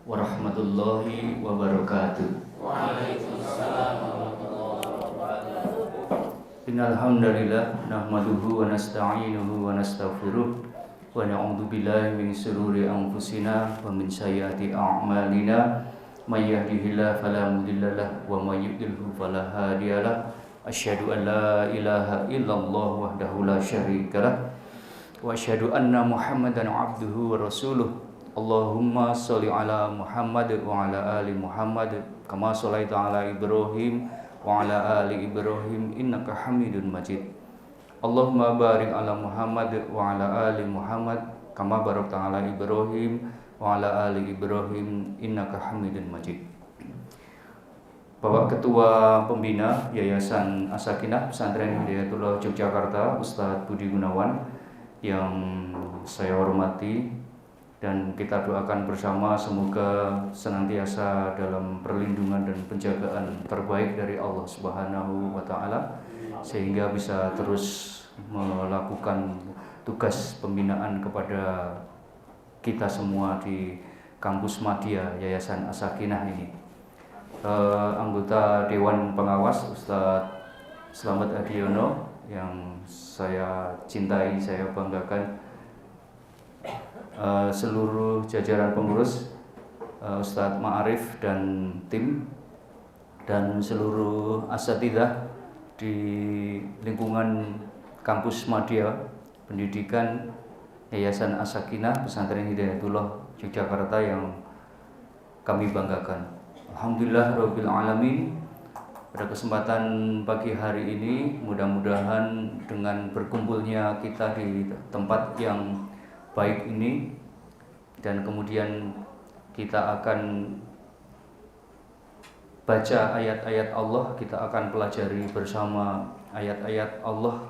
warahmatullahi wabarakatuh. Waalaikumsalam warahmatullahi wabarakatuh. Innal hamdalillah nahmaduhu wa nasta'inuhu wa nastaghfiruh wa na'udzu billahi min shururi anfusina wa min sayyiati a'malina may yahdihillahu fala mudhillalah wa may yudhlilhu fala hadiyalah. Asyhadu an la ilaha illallah wahdahu la syarikalah wa asyhadu anna Muhammadan abduhu wa rasuluh. Allahumma sholli ala Muhammad wa ala ali Muhammad kama shallaita ala Ibrahim wa ala ali Ibrahim innaka Hamidun Majid. Allahumma barik ala Muhammad wa ala ali Muhammad kama barakta ala Ibrahim wa ala ali Ibrahim innaka Hamidun Majid. Bapak Ketua Pembina Yayasan As-Sakinah Pesantren Hidayatullah Yogyakarta, Ustadz Budi Gunawan yang saya hormati, dan kita doakan bersama semoga senantiasa dalam perlindungan dan penjagaan terbaik dari Allah Subhanahu wa taala sehingga bisa terus melakukan tugas pembinaan kepada kita semua di kampus Madya Yayasan As-Sakinah ini. Anggota Dewan Pengawas Ustadz Slamet Adiono yang saya cintai, saya banggakan, seluruh jajaran pengurus, Ustadz Ma'arif dan tim, dan seluruh asatidzah di lingkungan kampus Madya Pendidikan Yayasan As-Sakinah Pesantren Hidayatullah Yogyakarta yang kami banggakan. Alhamdulillah Rabbil Alamin. Pada kesempatan pagi hari ini, mudah-mudahan dengan berkumpulnya kita di tempat yang baik ini, dan kemudian kita akan baca ayat-ayat Allah, kita akan pelajari bersama ayat-ayat Allah,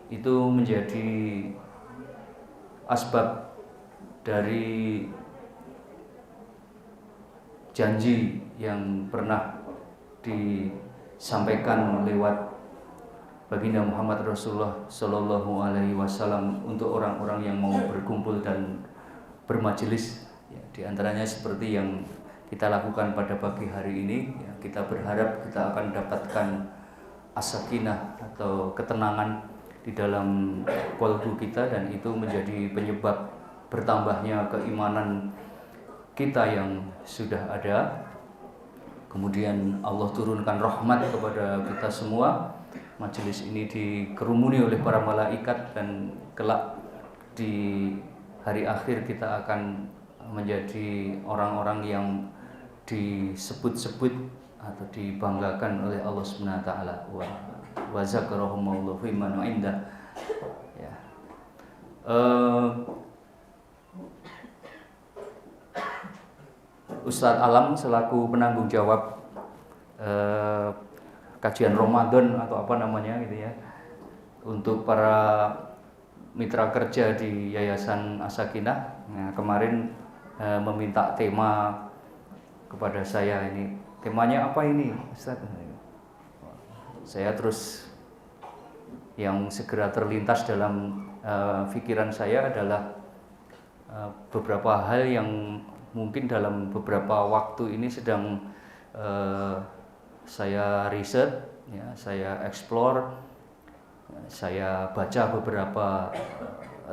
itu menjadi asbab dari janji yang pernah disampaikan lewat baginda Muhammad Rasulullah Shallallahu Alaihi Wasallam untuk orang-orang yang mau berkumpul dan bermajelis. Ya, di antaranya seperti yang kita lakukan pada pagi hari ini. Ya, kita berharap kita akan dapatkan as-sakinah atau ketenangan di dalam qalbu kita, dan itu menjadi penyebab bertambahnya keimanan kita yang sudah ada. Kemudian Allah turunkan rahmat kepada kita semua. Majelis ini dikerumuni oleh para malaikat, dan kelak di hari akhir kita akan menjadi orang-orang yang disebut-sebut atau dibanggakan oleh Allah Subhanahu wa taala. Wa zakarahumullahu fi man indah. Ya. Ustadz Alam selaku penanggung jawab kajian Ramadan atau apa namanya gitu ya, untuk para mitra kerja di Yayasan As-Sakinah. Nah, kemarin meminta tema kepada saya, ini temanya apa ini Ustadz? Saya terus yang segera terlintas dalam pikiran saya adalah beberapa hal yang mungkin dalam beberapa waktu ini sedang saya riset, ya, saya explore, saya baca beberapa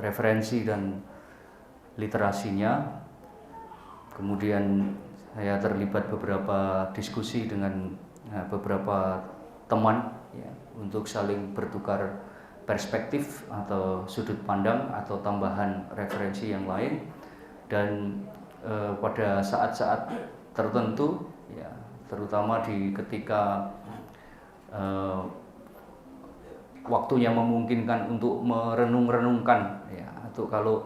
referensi dan literasinya. Kemudian saya terlibat beberapa diskusi dengan beberapa teman, ya, untuk saling bertukar perspektif atau sudut pandang atau tambahan referensi yang lain. Dan pada saat-saat tertentu, ya, terutama di ketika waktunya memungkinkan untuk merenung-renungkan, ya, atau kalau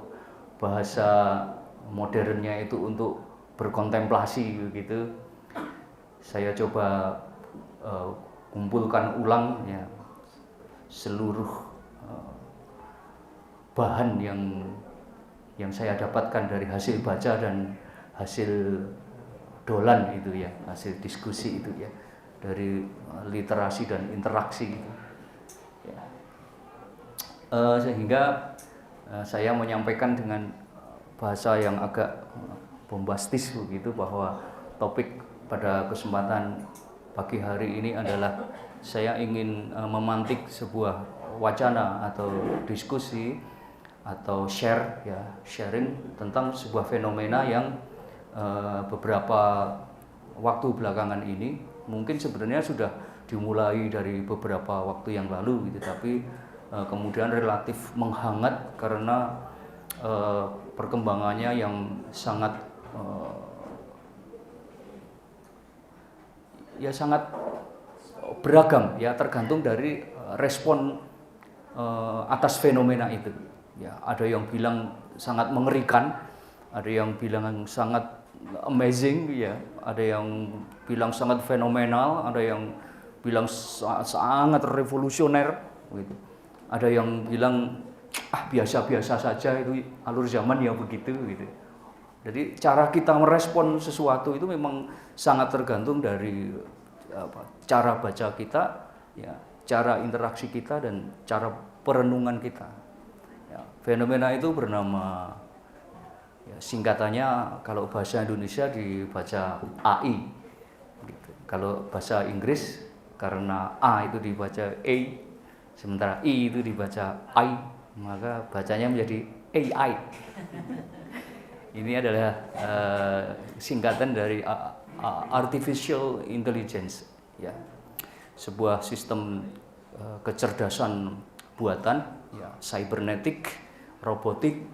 bahasa modernnya itu untuk berkontemplasi begitu, saya coba kumpulkan ulang, ya, seluruh bahan yang saya dapatkan dari hasil baca dan hasil dolan itu, ya, hasil diskusi itu, ya, dari literasi dan interaksi itu, ya. Sehingga saya menyampaikan dengan bahasa yang agak bombastis begitu, bahwa topik pada kesempatan pagi hari ini adalah saya ingin memantik sebuah wacana atau diskusi atau sharing tentang sebuah fenomena yang beberapa waktu belakangan ini mungkin sebenarnya sudah dimulai dari beberapa waktu yang lalu gitu, tapi kemudian relatif menghangat karena perkembangannya yang sangat sangat beragam ya, tergantung dari respon atas fenomena itu. Ya, ada yang bilang sangat mengerikan, ada yang bilang sangat amazing ya, ada yang bilang sangat fenomenal, ada yang bilang sangat revolusioner gitu. Ada yang bilang biasa-biasa saja, itu alur zaman ya begitu gitu. Jadi cara kita merespon sesuatu itu memang sangat tergantung dari cara baca kita, ya, cara interaksi kita dan cara perenungan kita. Ya, fenomena itu bernama, ya, singkatannya kalau bahasa Indonesia dibaca AI. Gitu. Kalau bahasa Inggris karena A itu dibaca A, sementara I itu dibaca I, maka bacanya menjadi AI. Ini adalah singkatan dari artificial intelligence, ya, sebuah sistem kecerdasan buatan, ya, cybernetik, robotik,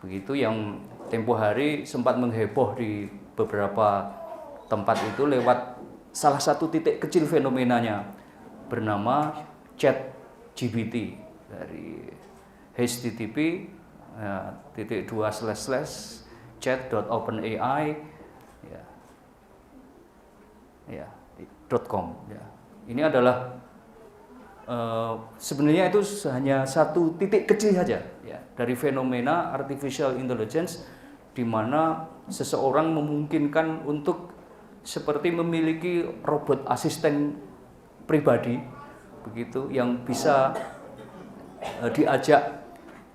begitu, yang tempo hari sempat mengheboh di beberapa tempat itu lewat salah satu titik kecil fenomenanya bernama ChatGPT dari http .2/chat.openai .com. Ya. Ini adalah sebenarnya itu hanya satu titik kecil saja, ya, dari fenomena artificial intelligence, di mana seseorang memungkinkan untuk seperti memiliki robot asisten pribadi begitu, yang bisa diajak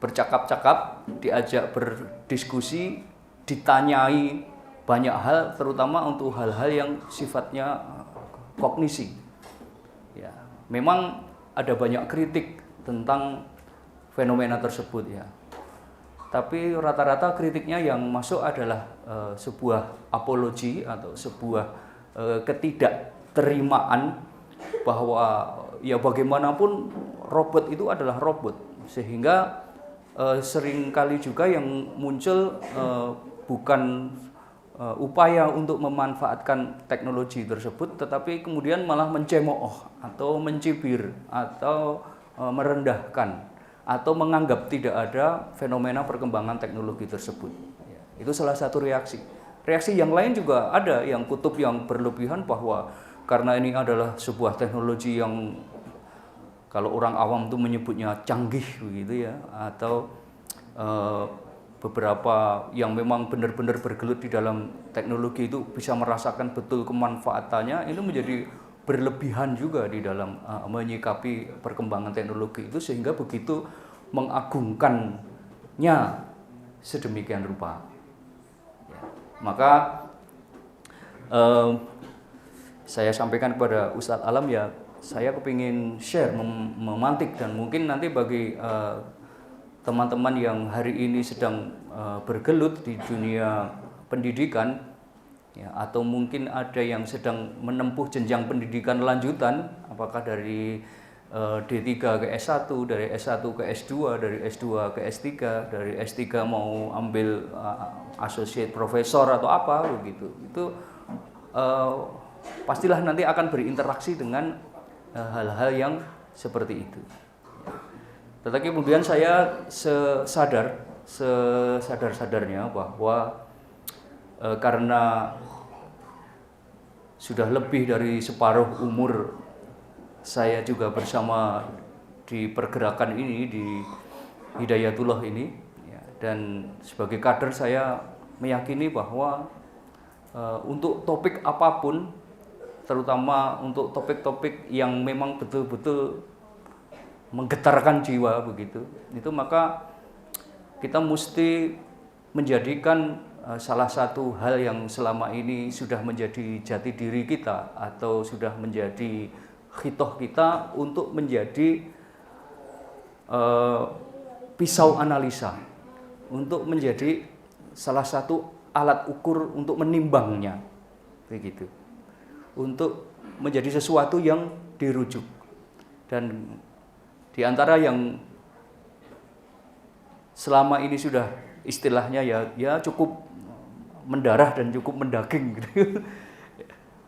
bercakap-cakap, diajak berdiskusi, ditanyai banyak hal, terutama untuk hal-hal yang sifatnya kognisi. Ya, memang ada banyak kritik tentang fenomena tersebut, ya. Tapi rata-rata kritiknya yang masuk adalah sebuah apologi atau sebuah ketidakterimaan bahwa ya bagaimanapun robot itu adalah robot, sehingga seringkali juga yang muncul bukan upaya untuk memanfaatkan teknologi tersebut, tetapi kemudian malah mencemooh atau mencibir atau merendahkan atau menganggap tidak ada fenomena perkembangan teknologi tersebut. Ya, itu salah satu reaksi. Reaksi yang lain juga ada, yang kutub yang berlebihan, bahwa karena ini adalah sebuah teknologi yang kalau orang awam itu menyebutnya canggih begitu ya, atau beberapa yang memang benar-benar bergelut di dalam teknologi itu bisa merasakan betul kemanfaatannya, itu menjadi berlebihan juga di dalam menyikapi perkembangan teknologi itu, sehingga begitu mengagungkannya sedemikian rupa. Ya, maka saya sampaikan kepada Ustadz Alam, ya, saya kepingin share, memantik, dan mungkin nanti bagi teman-teman yang hari ini sedang bergelut di dunia pendidikan, ya, atau mungkin ada yang sedang menempuh jenjang pendidikan lanjutan, apakah dari D3 ke S1, dari S1 ke S2, dari S2 ke S3, dari S3 mau ambil associate profesor atau apa begitu. Itu pastilah nanti akan berinteraksi dengan hal-hal yang seperti itu. Tetapi kemudian saya sesadar-sadarnya bahwa karena sudah lebih dari separuh umur saya juga bersama di pergerakan ini, di Hidayatullah ini, ya, dan sebagai kader saya meyakini bahwa untuk topik apapun, terutama untuk topik-topik yang memang betul-betul menggetarkan jiwa begitu, itu maka kita mesti menjadikan salah satu hal yang selama ini sudah menjadi jati diri kita atau sudah menjadi khitoh kita untuk menjadi pisau analisa, untuk menjadi salah satu alat ukur untuk menimbangnya, begitu, untuk menjadi sesuatu yang dirujuk. Dan di antara yang selama ini sudah istilahnya ya cukup mendarah dan cukup mendaging gitu,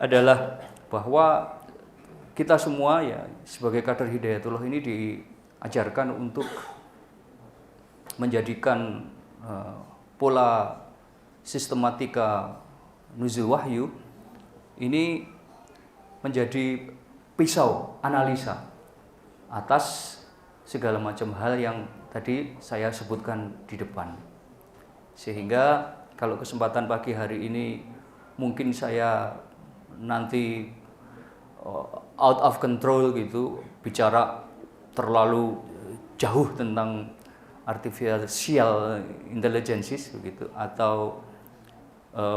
adalah bahwa kita semua ya sebagai kader Hidayatullah ini diajarkan untuk menjadikan pola sistematika nuzul wahyu ini menjadi pisau analisa atas segala macam hal yang tadi saya sebutkan di depan. Sehingga kalau kesempatan pagi hari ini mungkin saya nanti out of control gitu, bicara terlalu jauh tentang artificial intelligence begitu, atau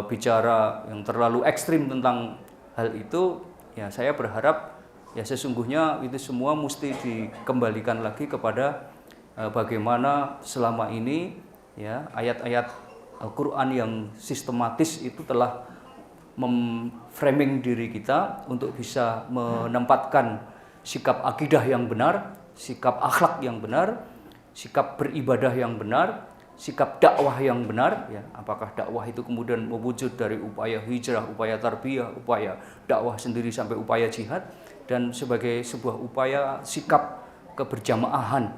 bicara yang terlalu ekstrim tentang hal itu, ya saya berharap ya sesungguhnya itu semua mesti dikembalikan lagi kepada bagaimana selama ini ya ayat-ayat Al-Quran yang sistematis itu telah memframing diri kita untuk bisa menempatkan sikap akidah yang benar, sikap akhlak yang benar, sikap beribadah yang benar, sikap dakwah yang benar, ya, apakah dakwah itu kemudian mewujud dari upaya hijrah, upaya tarbiyah, upaya dakwah sendiri sampai upaya jihad, dan sebagai sebuah upaya sikap keberjamaahan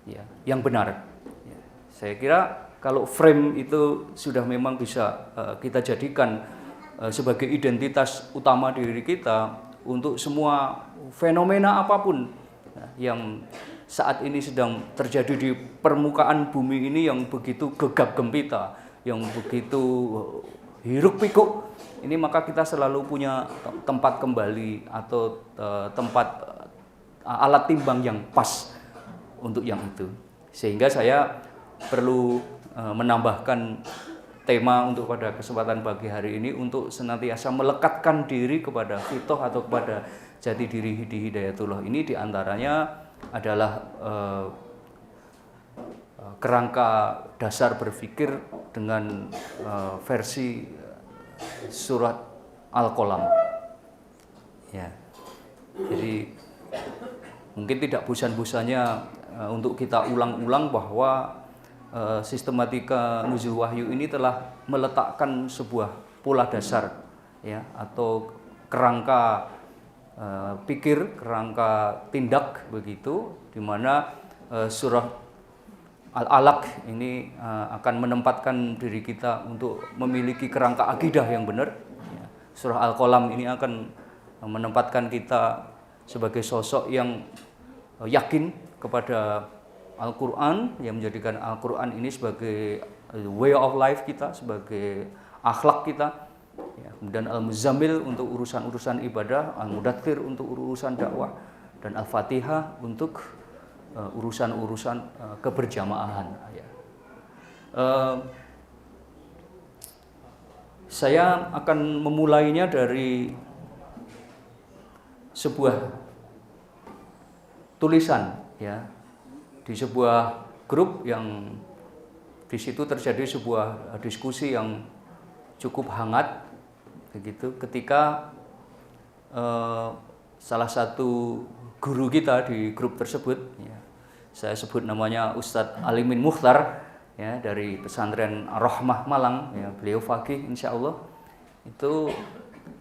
ya, yang benar. Ya, saya kira kalau frame itu sudah memang bisa kita jadikan sebagai identitas utama diri kita untuk semua fenomena apapun yang saat ini sedang terjadi di permukaan bumi ini yang begitu gegap gempita, yang begitu hiruk pikuk, ini maka kita selalu punya tempat kembali atau tempat alat timbang yang pas untuk yang itu. Sehingga saya perlu menambahkan tema untuk pada kesempatan pagi hari ini untuk senantiasa melekatkan diri kepada fitoh atau kepada jati diri di Hidayatullah ini, diantaranya adalah kerangka dasar berpikir dengan versi surat Al-Qalam. Ya, jadi mungkin tidak bosan-bosannya untuk kita ulang-ulang bahwa sistematika nuzul wahyu ini telah meletakkan sebuah pola dasar ya, atau kerangka pikir, kerangka tindak begitu, di mana surah Al-Alaq ini akan menempatkan diri kita untuk memiliki kerangka akidah yang benar. Ya. Surah Al-Qalam ini akan menempatkan kita sebagai sosok yang yakin kepada Al-Quran, yang menjadikan Al-Quran ini sebagai way of life kita, sebagai akhlak kita. Ya, kemudian Al-Muzammil untuk urusan-urusan ibadah, Al-Mudaththir untuk urusan dakwah, dan Al-Fatihah untuk urusan-urusan keberjamaahan. Ya. Saya akan memulainya dari sebuah tulisan ya, di sebuah grup yang di situ terjadi sebuah diskusi yang cukup hangat begitu ketika salah satu guru kita di grup tersebut ya, saya sebut namanya Ustadz Alimin Mukhtar ya, dari pesantren Ar-Rahmah Malang ya, beliau faqih insyaallah, itu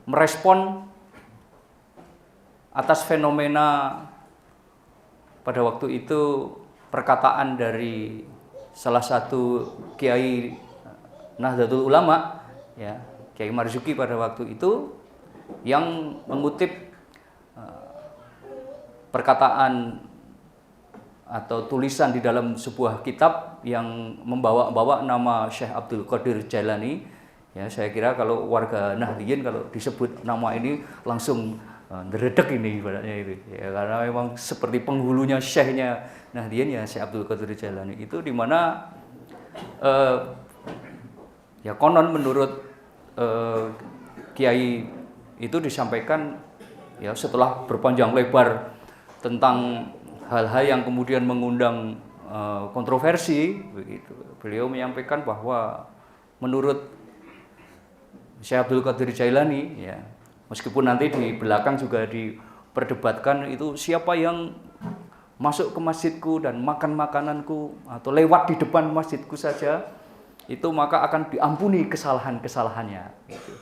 merespon atas fenomena pada waktu itu perkataan dari salah satu kiai Nahdlatul Ulama ya, Kiai Marzuki pada waktu itu, yang mengutip perkataan atau tulisan di dalam sebuah kitab yang membawa nama Syekh Abdul Qadir Jailani ya. Saya kira kalau warga Nahdliyin kalau disebut nama ini langsung ngeredek ini ibaratnya itu ya, karena memang seperti penghulunya syekhnya Nahdliyin ya, Syekh Abdul Qadir Jailani itu, di mana Ya konon menurut Kiai itu disampaikan ya setelah berpanjang lebar tentang hal-hal yang kemudian mengundang kontroversi begitu. Beliau menyampaikan bahwa menurut Syekh Abdul Qadir Jailani ya, meskipun nanti di belakang juga diperdebatkan itu siapa yang masuk ke masjidku dan makan makananku atau lewat di depan masjidku saja itu maka akan diampuni kesalahan-kesalahannya gitu.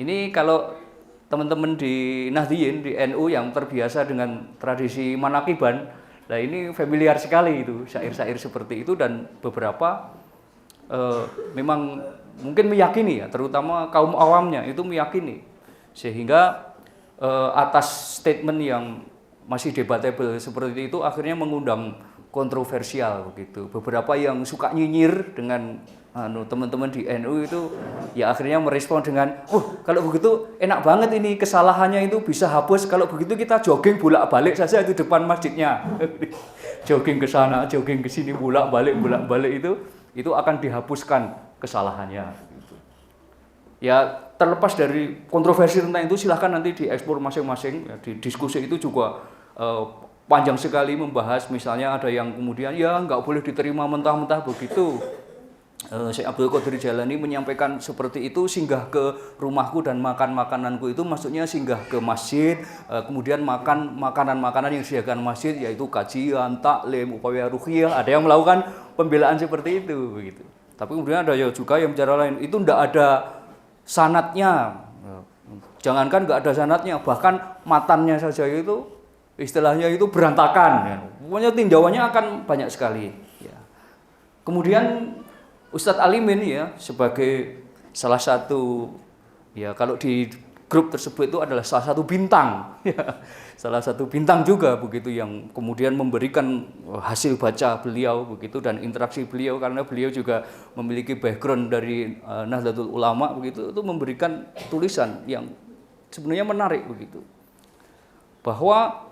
Ini kalau teman-teman di Nahdliyin, di NU yang terbiasa dengan tradisi manakiban, nah ini familiar sekali itu syair-syair seperti itu dan beberapa memang mungkin meyakini ya, terutama kaum awamnya itu meyakini, sehingga atas statement yang masih debatable seperti itu akhirnya mengundang kontroversial begitu. Beberapa yang suka nyinyir dengan teman-teman di NU itu ya akhirnya merespon dengan, kalau begitu enak banget ini kesalahannya itu bisa hapus, kalau begitu kita jogging bolak-balik saja itu depan masjidnya. Jogging ke sana, jogging ke sini bolak-balik itu akan dihapuskan kesalahannya gitu. Ya terlepas dari kontroversi tentang itu silahkan nanti dieksplor masing-masing ya, di diskusi itu juga panjang sekali membahas, misalnya ada yang kemudian ya nggak boleh diterima mentah-mentah begitu. Syekh Abdul Qadir Jailani menyampaikan seperti itu, singgah ke rumahku dan makan makananku itu maksudnya singgah ke masjid, kemudian makan makanan-makanan yang disediakan masjid yaitu kajian, taklim, upaya ruqyah, ada yang melakukan pembelaan seperti itu begitu. Tapi kemudian ada juga yang bicara lain, itu ndak ada sanadnya. Jangankan nggak ada sanadnya, bahkan matannya saja itu istilahnya itu berantakan ya. Pokoknya tinjauannya akan banyak sekali ya. Kemudian Ustadz Alimin ya sebagai salah satu ya kalau di grup tersebut itu adalah salah satu bintang ya. Salah satu bintang juga begitu yang kemudian memberikan hasil baca beliau begitu dan interaksi beliau, karena beliau juga memiliki background dari Nahdlatul Ulama begitu, itu memberikan tulisan yang sebenarnya menarik begitu. Bahwa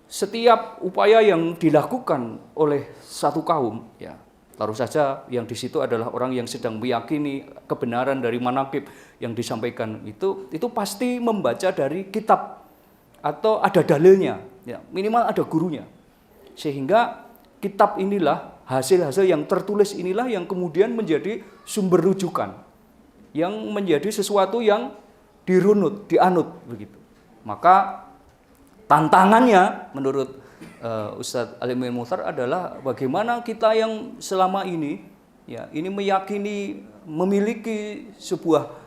setiap upaya yang dilakukan oleh satu kaum ya, taruh saja yang di situ adalah orang yang sedang meyakini kebenaran dari manaqib yang disampaikan itu pasti membaca dari kitab atau ada dalilnya ya, minimal ada gurunya, sehingga kitab inilah hasil-hasil yang tertulis inilah yang kemudian menjadi sumber rujukan, yang menjadi sesuatu yang dirunut, dianut begitu. Maka tantangannya menurut Ustadz Alimin Muchtar adalah bagaimana kita yang selama ini ya ini meyakini memiliki sebuah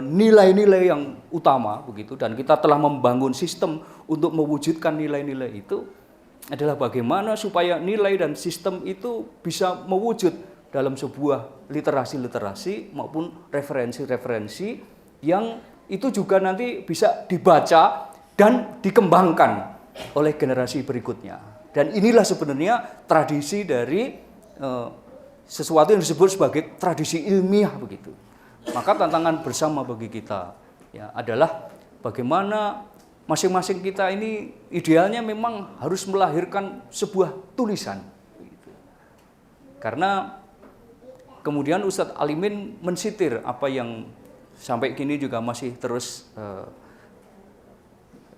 nilai-nilai yang utama begitu, dan kita telah membangun sistem untuk mewujudkan nilai-nilai itu, adalah bagaimana supaya nilai dan sistem itu bisa mewujud dalam sebuah literasi-literasi maupun referensi-referensi yang itu juga nanti bisa dibaca dan dikembangkan oleh generasi berikutnya. Dan inilah sebenarnya tradisi dari sesuatu yang disebut sebagai tradisi ilmiah begitu. Maka tantangan bersama bagi kita ya adalah bagaimana masing-masing kita ini idealnya memang harus melahirkan sebuah tulisan begitu. Karena kemudian Ustadz Alimin mensitir apa yang sampai kini juga masih terus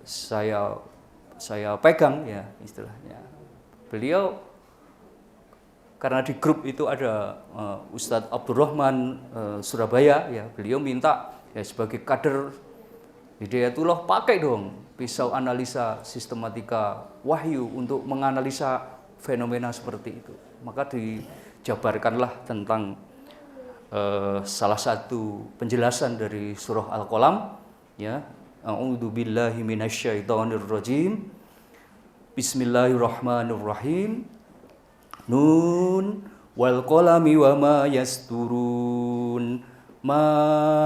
saya pegang ya istilahnya. Beliau karena di grup itu ada Ustadz Abdurrahman Surabaya ya, beliau minta ya sebagai kader Hidayatullah pakai dong pisau analisa sistematika wahyu untuk menganalisa fenomena seperti itu. Maka dijabarkanlah tentang salah satu penjelasan dari surah Al-Qalam ya. A'udzubillahi minasyaitonirrajim. Bismillahirrahmanirrahim. Nun wal qalami wa ma yasturun. Ma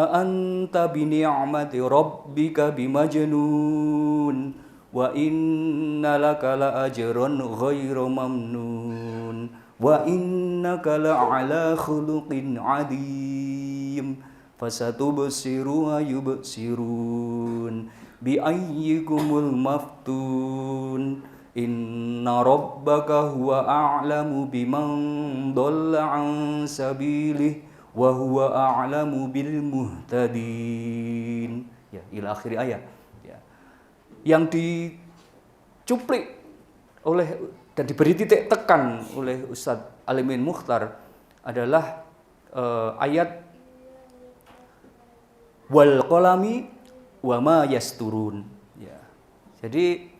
anta bi ni'mati rabbika bimajnun. Wa inna laka la ajran ghairu mamnun. Wa innaka la ala khuluqin adim. Fasatubsiru wa yubsirun bi ayyikumul maftun inna rabbaka huwa a'lamu biman dhalla an sabilihi wa huwa a'lamu bil muhtadin. Ya, ila akhir ayat. Ya. Yang dicuplik oleh dan diberi titik tekan oleh Ustadz Alimin Mukhtar adalah ayat wal qalami wa ma yasturun. Ya. Jadi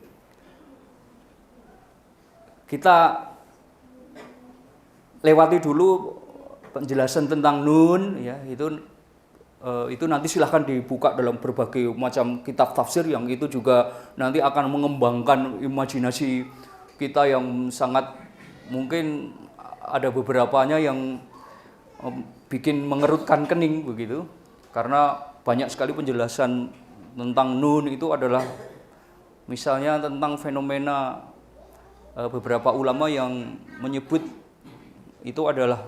kita lewati dulu penjelasan tentang nun, ya itu nanti silahkan dibuka dalam berbagai macam kitab tafsir yang itu juga nanti akan mengembangkan imajinasi kita yang sangat mungkin ada beberapanya yang bikin mengerutkan kening begitu, karena banyak sekali penjelasan tentang nun itu adalah misalnya tentang fenomena beberapa ulama yang menyebut itu adalah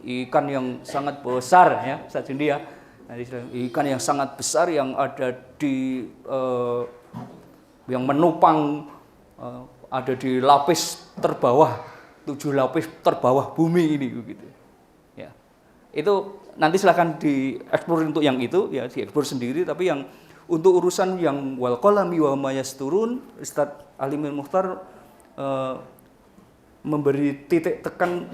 ikan yang sangat besar, ya Ustaz Jundi ya. Ikan yang sangat besar yang ada di yang menopang ada di lapis terbawah, 7 lapis terbawah bumi ini begitu. Ya. Itu nanti silahkan dieksplor untuk yang itu, ya dieksplor sendiri, tapi yang untuk urusan yang wal qalami wa ma yasturun, Ustaz Alimin Mukhtar memberi titik tekan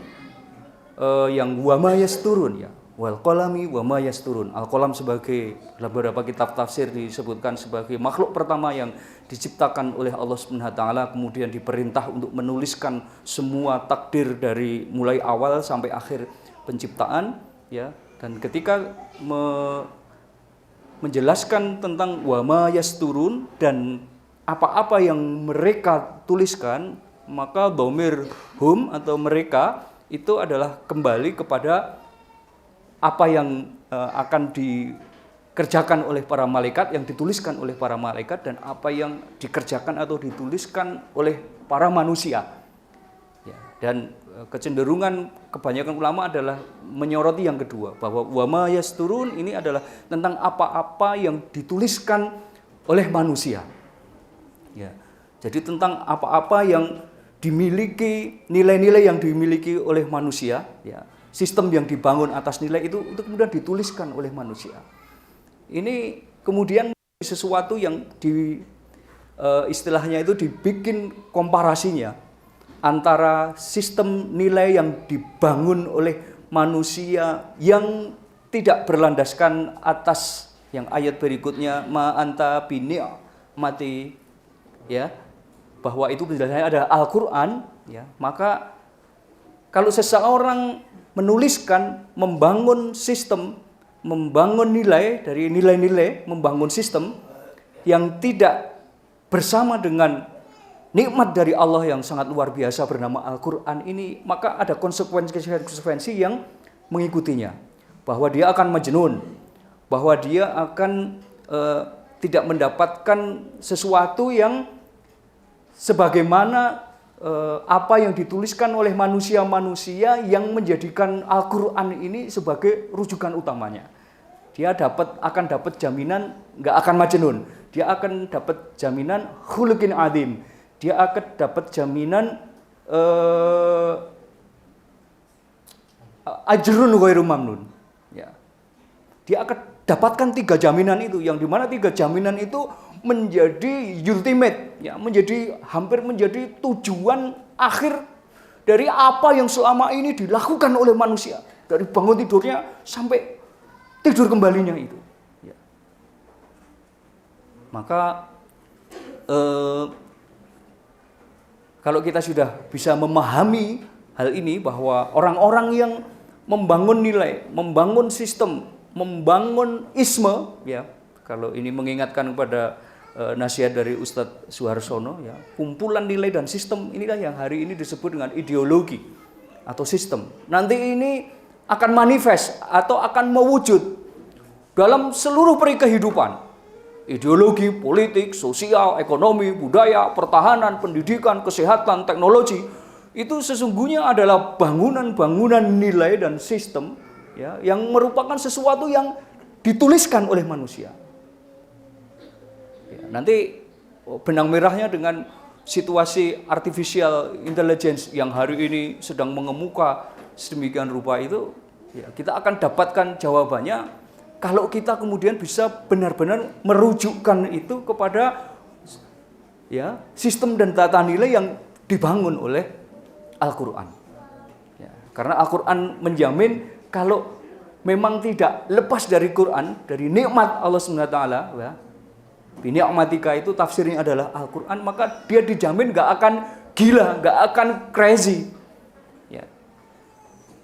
yang wa ma yasturun, ya wal qalami wa ma yasturun. Al-qalam sebagai beberapa kitab tafsir disebutkan sebagai makhluk pertama yang diciptakan oleh Allah Subhanahu wa taala, kemudian diperintah untuk menuliskan semua takdir dari mulai awal sampai akhir penciptaan, ya. Dan ketika menjelaskan tentang wa ma yasturun dan apa-apa yang mereka tuliskan, maka dhamir hum atau mereka itu adalah kembali kepada apa yang akan dikerjakan oleh para malaikat, yang dituliskan oleh para malaikat, dan apa yang dikerjakan atau dituliskan oleh para manusia. Ya, dan kecenderungan kebanyakan ulama adalah menyoroti yang kedua, bahwa wa ma yasturun ini adalah tentang apa-apa yang dituliskan oleh manusia. Ya, jadi tentang apa-apa yang dimiliki, nilai-nilai yang dimiliki oleh manusia, ya, sistem yang dibangun atas nilai itu kemudian dituliskan oleh manusia. Ini kemudian sesuatu yang istilahnya itu dibikin komparasinya antara sistem nilai yang dibangun oleh manusia yang tidak berlandaskan atas yang ayat berikutnya ma anta mati, ya, bahwa itu penjelasannya ada Al-Qur'an, ya. Maka kalau seseorang menuliskan, membangun sistem, membangun nilai dari nilai-nilai, membangun sistem yang tidak bersama dengan nikmat dari Allah yang sangat luar biasa bernama Al-Qur'an ini, maka ada konsekuensi yang mengikutinya, bahwa dia akan majnun, bahwa dia akan tidak mendapatkan sesuatu yang sebagaimana apa yang dituliskan oleh manusia-manusia yang menjadikan Al-Qur'an ini sebagai rujukan utamanya. Dia akan dapat jaminan nggak akan majnun, dia akan dapat jaminan khuluqin adzim, dia akan dapat jaminan ajrun ghairu mamnun. Ya. Dia akan dapatkan 3 jaminan itu, yang dimana 3 jaminan itu menjadi ultimate, ya, hampir menjadi tujuan akhir dari apa yang selama ini dilakukan oleh manusia, dari bangun tidurnya sampai tidur kembalinya itu. Ya. Maka kalau kita sudah bisa memahami hal ini, bahwa orang-orang yang membangun nilai, membangun sistem, membangun isme, ya, kalau ini mengingatkan kepada nasihat dari Ustadz Suharsono, ya, kumpulan nilai dan sistem inilah yang hari ini disebut dengan ideologi atau sistem. Nanti ini akan manifest atau akan mewujud dalam seluruh peri kehidupan. Ideologi, politik, sosial, ekonomi, budaya, pertahanan, pendidikan, kesehatan, teknologi, itu sesungguhnya adalah bangunan-bangunan nilai dan sistem, ya, yang merupakan sesuatu yang dituliskan oleh manusia. Ya, nanti benang merahnya dengan situasi artificial intelligence yang hari ini sedang mengemuka sedemikian rupa itu Ya, kita akan dapatkan jawabannya kalau kita kemudian bisa benar-benar merujukkan itu kepada ya sistem dan tata nilai yang dibangun oleh Al-Quran. Ya, karena Al-Quran menjamin kalau memang tidak lepas dari Quran, dari nikmat Allah SWT, ya, bini'matika itu tafsirnya adalah Al-Quran, maka dia dijamin gak akan gila, gak akan crazy. Ya.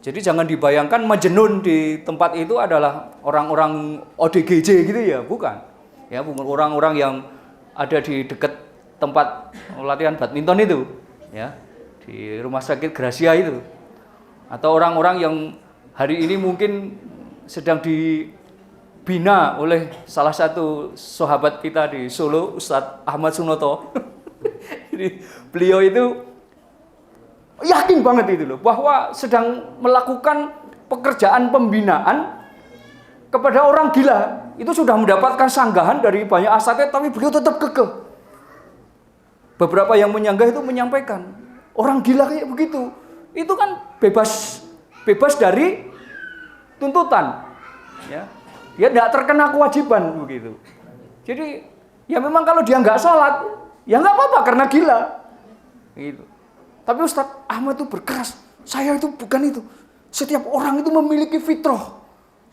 Jadi jangan dibayangkan Majnun di tempat itu adalah orang-orang ODGJ gitu ya, bukan. Ya, bukan orang-orang yang ada di dekat tempat latihan badminton itu, ya, di rumah sakit Gracia itu. Atau orang-orang yang hari ini mungkin sedang dibina oleh salah satu sahabat kita di Solo, Ustadz Ahmad Sunoto. Jadi beliau itu yakin banget itu loh, bahwa sedang melakukan pekerjaan pembinaan kepada orang gila. Itu sudah mendapatkan sanggahan dari banyak asatidz, tapi beliau tetap kekeh. Beberapa yang menyanggah itu menyampaikan, orang gila kayak begitu, itu kan bebas dari tuntutan, ya, dia tidak terkena kewajiban begitu. Jadi ya memang kalau dia nggak sholat, ya nggak apa-apa karena gila, gitu. Tapi Ustadz Ahmad itu berkeras, saya itu bukan itu. Setiap orang itu memiliki fitrah.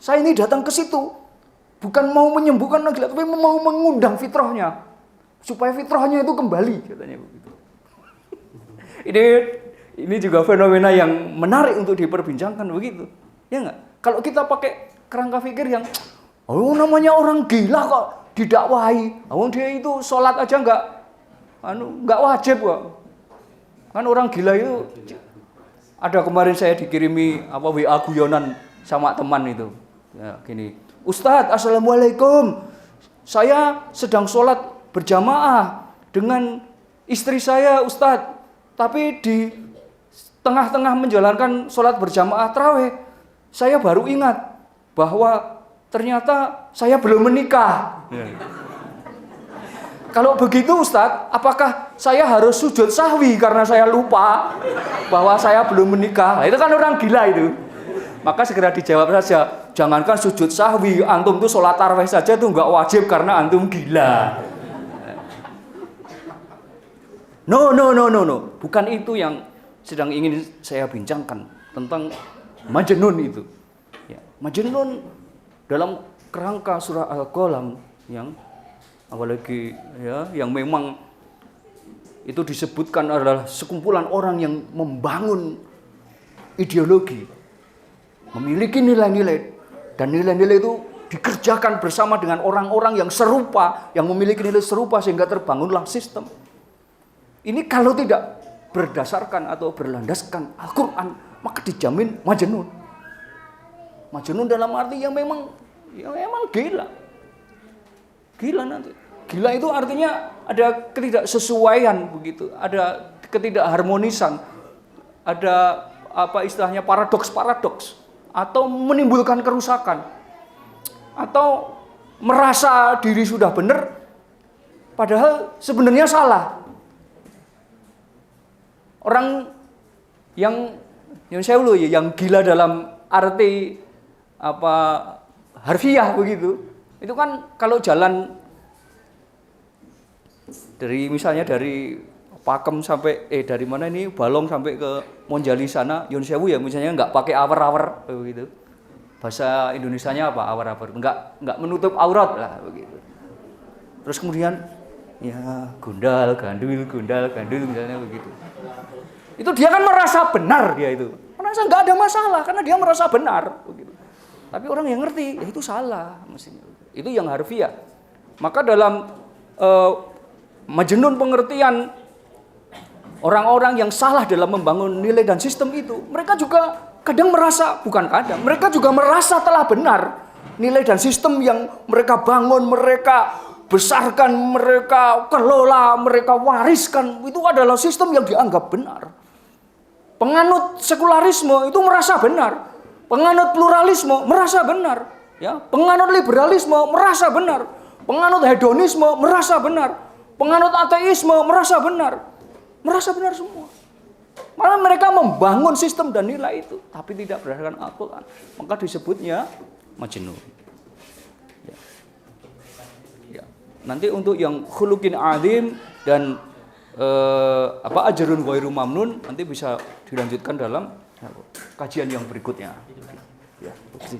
Saya ini datang ke situ bukan mau menyembuhkan orang gila, tapi mau mengundang fitrahnya supaya fitrahnya itu kembali, katanya begitu. Ini juga fenomena yang menarik untuk diperbincangkan begitu, ya nggak? Kalau kita pakai kerangka pikir yang, oh namanya orang gila kok didakwahi, oh dia itu sholat aja nggak wajib kok. Kan orang gila itu, ada kemarin saya dikirimi WA guyonan sama teman itu, ya, gini, Ustadz assalamualaikum, saya sedang sholat berjamaah dengan istri saya Ustadz, tapi di tengah-tengah menjalankan sholat berjamaah tarawih, saya baru ingat bahwa ternyata saya belum menikah. Ya. Kalau begitu Ustadz, apakah saya harus sujud sahwi karena saya lupa bahwa saya belum menikah? Nah, itu kan orang gila itu. Maka segera dijawab saja, jangankan sujud sahwi, antum tuh sholat tarawih saja tuh nggak wajib karena antum gila. No, bukan itu yang sedang ingin saya bincangkan tentang Majnun itu. Ya, Majnun dalam kerangka surah Al-Qalam yang apalagi ya, yang memang itu disebutkan adalah sekumpulan orang yang membangun ideologi, memiliki nilai-nilai, dan nilai-nilai itu dikerjakan bersama dengan orang-orang yang serupa, yang memiliki nilai serupa sehingga terbangunlah sistem. Ini kalau tidak berdasarkan atau berlandaskan Al-Quran, maka dijamin Majnun. Majnun dalam arti yang memang gila. Gila nanti. Gila itu artinya ada ketidaksesuaian begitu, ada ketidakharmonisan, ada istilahnya paradoks atau menimbulkan kerusakan, atau merasa diri sudah benar padahal sebenarnya salah. Orang yang gila dalam arti harfiah begitu, itu kan kalau jalan dari misalnya dari Pakem sampai dari mana ini Balong sampai ke Monjali sana, Yun Sewu ya misalnya nggak pakai awar-awar begitu. Bahasa Indonesianya apa awar-awar? Nggak menutup aurat lah begitu. Terus kemudian ya gundal gandul misalnya begitu. Itu dia kan merasa benar, dia itu merasa nggak ada masalah karena dia merasa benar begitu. Tapi orang yang ngerti ya itu salah mestinya. Itu yang harfiah. Maka dalam Majnun pengertian orang-orang yang salah dalam membangun nilai dan sistem itu, mereka juga kadang merasa, bukan kadang, mereka juga merasa telah benar. Nilai dan sistem yang mereka bangun, mereka besarkan, mereka kelola, mereka wariskan, itu adalah sistem yang dianggap benar. Penganut sekularisme itu merasa benar. Penganut pluralisme merasa benar. Ya, penganut liberalisme merasa benar. Penganut hedonisme merasa benar. Penganut ateisme merasa benar. Merasa benar semua. Malah mereka membangun sistem dan nilai itu, tapi tidak berdasarkan Al-Quran. Maka disebutnya majnun. Ya. Ya. Nanti untuk yang khuluqin azim dan ajrun ghairu mamnun nanti bisa dilanjutkan dalam kajian yang berikutnya. Ya, Jadi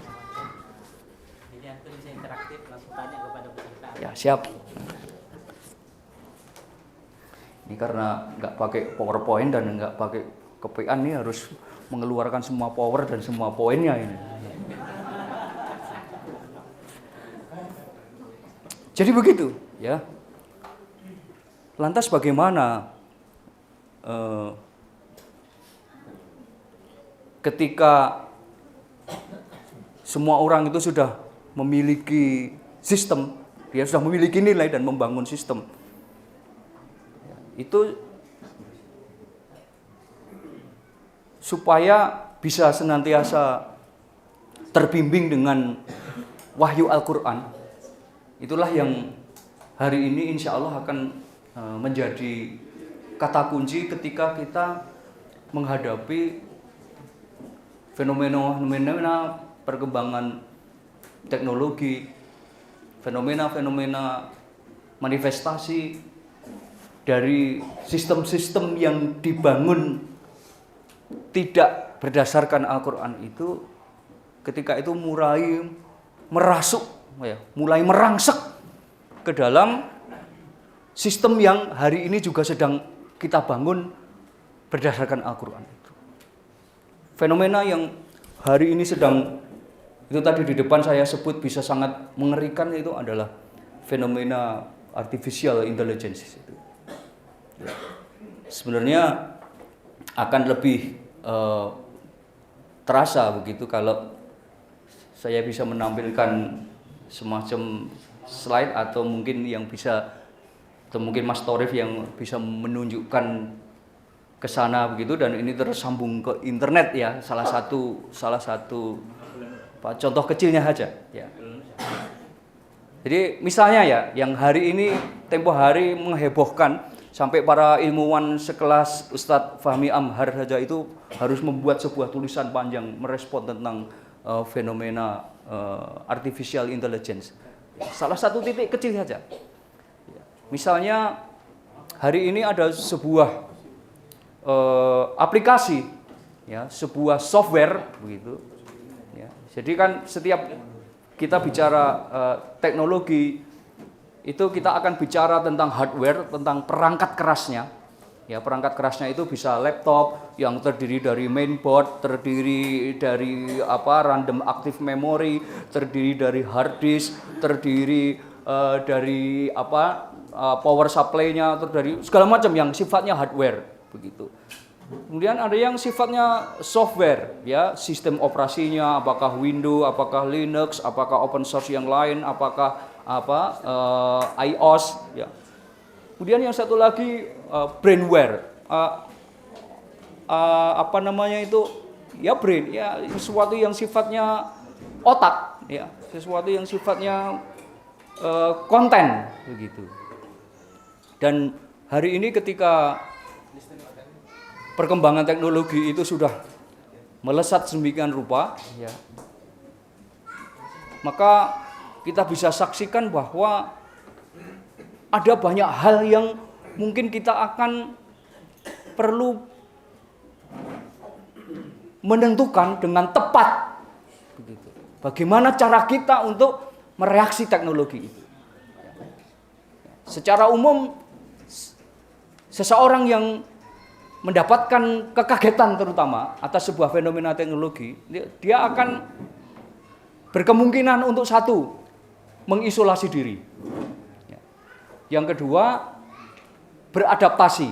antum bisa interaktif langsung tanya kepada peserta. ya siap. Ini karena nggak pakai PowerPoint dan nggak pakai kepean nih harus mengeluarkan semua power dan semua poinnya ini. Jadi begitu, ya. Lantas bagaimana ketika semua orang itu sudah memiliki sistem, dia sudah memiliki nilai dan membangun sistem. Itu supaya bisa senantiasa terbimbing dengan wahyu Al-Quran. Itulah yang hari ini insya Allah akan menjadi kata kunci ketika kita menghadapi fenomena-fenomena perkembangan teknologi, fenomena-fenomena manifestasi dari sistem-sistem yang dibangun tidak berdasarkan Al-Quran itu, ketika itu mulai merasuk, mulai merangsek ke dalam sistem yang hari ini juga sedang kita bangun berdasarkan Al-Quran itu. Fenomena yang hari ini sedang, itu tadi di depan saya sebut bisa sangat mengerikan, itu adalah fenomena artificial intelligence itu. Sebenarnya akan lebih terasa begitu kalau saya bisa menampilkan semacam slide atau mungkin yang bisa, atau mungkin Mas Torif yang bisa menunjukkan ke sana begitu, dan ini tersambung ke internet ya, salah satu contoh kecilnya saja ya. Jadi misalnya ya, yang hari ini tempo hari menghebohkan sampai para ilmuwan sekelas Ustadz Fahmi Amhar saja itu harus membuat sebuah tulisan panjang merespon tentang fenomena artificial intelligence. Salah satu titik kecil saja. Misalnya hari ini ada sebuah aplikasi, ya, sebuah software begitu. Ya. Jadi kan setiap kita bicara teknologi itu kita akan bicara tentang hardware, tentang perangkat kerasnya. Ya, perangkat kerasnya itu bisa laptop yang terdiri dari mainboard, terdiri dari random active memory, terdiri dari hard disk, terdiri dari power supply-nya, dari segala macam yang sifatnya hardware begitu. Kemudian ada yang sifatnya software, ya, sistem operasinya, apakah Windows, apakah Linux, apakah open source yang lain, apakah iOS, ya. Kemudian yang satu lagi brainware, ya brain, ya sesuatu yang sifatnya otak, ya, sesuatu yang sifatnya konten begitu. Dan hari ini ketika perkembangan teknologi itu sudah melesat sedemikian rupa, ya, maka kita bisa saksikan bahwa ada banyak hal yang mungkin kita akan perlu menentukan dengan tepat, begitu. Bagaimana cara kita untuk mereaksi teknologi itu? Secara umum, seseorang yang mendapatkan kekagetan terutama atas sebuah fenomena teknologi, dia akan berkemungkinan untuk satu, mengisolasi diri. Yang kedua, beradaptasi.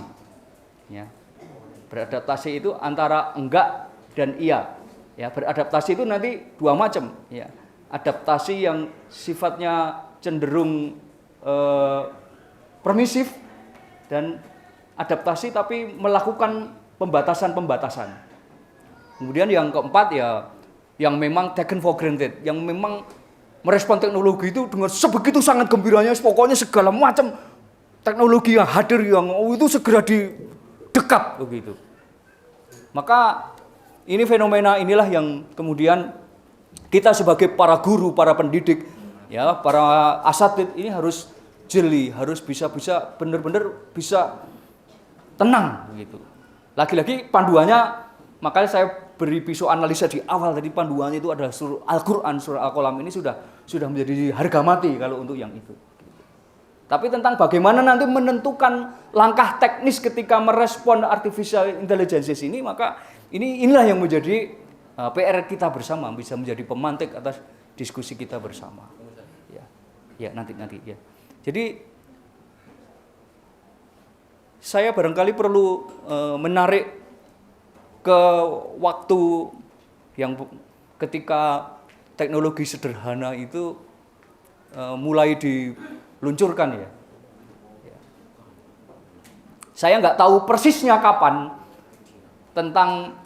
Ya. Beradaptasi itu antara enggak dan iya. Ya, beradaptasi itu nanti dua macam. Ya. Adaptasi yang sifatnya cenderung permisif, dan adaptasi tapi melakukan pembatasan-pembatasan. Kemudian yang keempat ya, yang memang taken for granted, yang memang merespon teknologi itu dengan sebegitu sangat gembiranya, pokoknya segala macam teknologi yang hadir yang itu segera didekap begitu. Maka ini fenomena inilah yang kemudian kita sebagai para guru, para pendidik, ya, para asatid ini harus jeli, harus bisa benar-benar bisa tenang begitu. Lagi-lagi panduannya, makanya saya beri pisau analisa di awal tadi, panduannya itu adalah surah Al-Qur'an, surah Al-Qalam ini sudah menjadi harga mati kalau untuk yang itu. Tapi tentang bagaimana nanti menentukan langkah teknis ketika merespon artificial intelligence ini, maka inilah yang menjadi PR kita bersama, bisa menjadi pemantik atas diskusi kita bersama. Ya nanti ya. Jadi saya barangkali perlu menarik ke waktu yang ketika teknologi sederhana itu mulai diluncurkan ya. Saya nggak tahu persisnya kapan tentang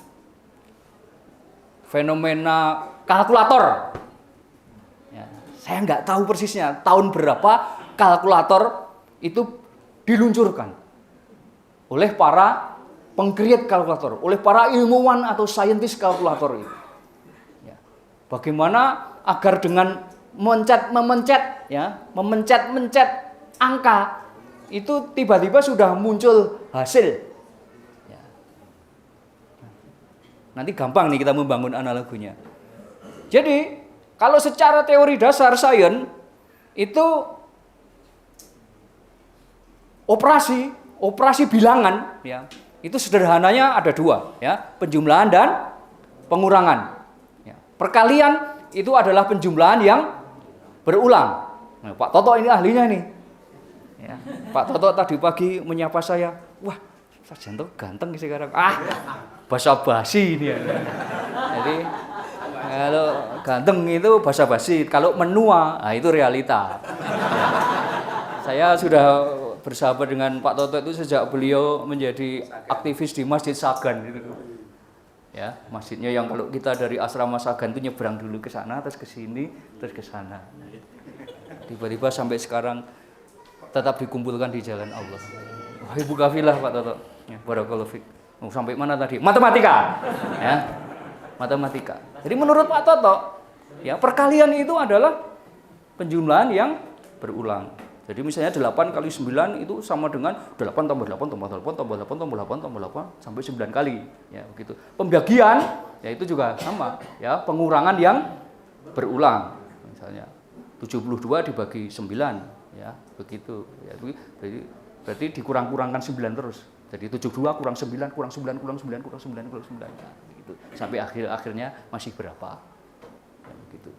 fenomena kalkulator. Ya, saya nggak tahu persisnya tahun berapa kalkulator itu diluncurkan oleh para pengkreat kalkulator, oleh para ilmuwan atau saintis kalkulator itu. Ya. Bagaimana agar dengan memencet angka itu tiba-tiba sudah muncul hasil. Ya. Nanti gampang nih kita membangun analoginya. Jadi kalau secara teori dasar sains itu operasi bilangan, ya, itu sederhananya ada dua, ya, penjumlahan dan pengurangan. Ya. Perkalian itu adalah penjumlahan yang berulang. Nah, Pak Toto ini ahlinya nih. Ya, Pak Toto tadi pagi menyapa saya, wah, Sarjanto ganteng sekarang. Basa-basi ini ya. Jadi kalau ganteng itu basa-basi, kalau menua, itu realita. Ya. Saya sudah bersahabat dengan Pak Toto itu sejak beliau menjadi aktivis di Masjid Sagan itu. Ya, masjidnya yang kalau kita dari asrama Sagan itu nyebrang dulu ke sana, terus ke sini, terus ke sana. Tiba-tiba sampai sekarang tetap dikumpulkan di jalan Allah. Wah, ibu kafilah Pak Toto. Ya, barakallahu fiik. Sampai mana tadi? Matematika. Ya. Matematika. Jadi menurut Pak Toto, ya, perkalian itu adalah penjumlahan yang berulang. Jadi misalnya 8 kali 9 itu sama dengan 8 tambah 8 tambah 8 tambah 8 tambah 8 tambah 8 sampai 9 kali. Ya, begitu. Pembagian ya itu juga sama, ya, pengurangan yang berulang. Misalnya 72 dibagi 9, ya, begitu. Ya, berarti dikurang-kurangkan 9 terus. Jadi 72 kurang 9 kurang 9 kurang 9 kurang 9 kurang 9. Nah, gitu. Sampai akhirnya masih berapa? Ya, begitu.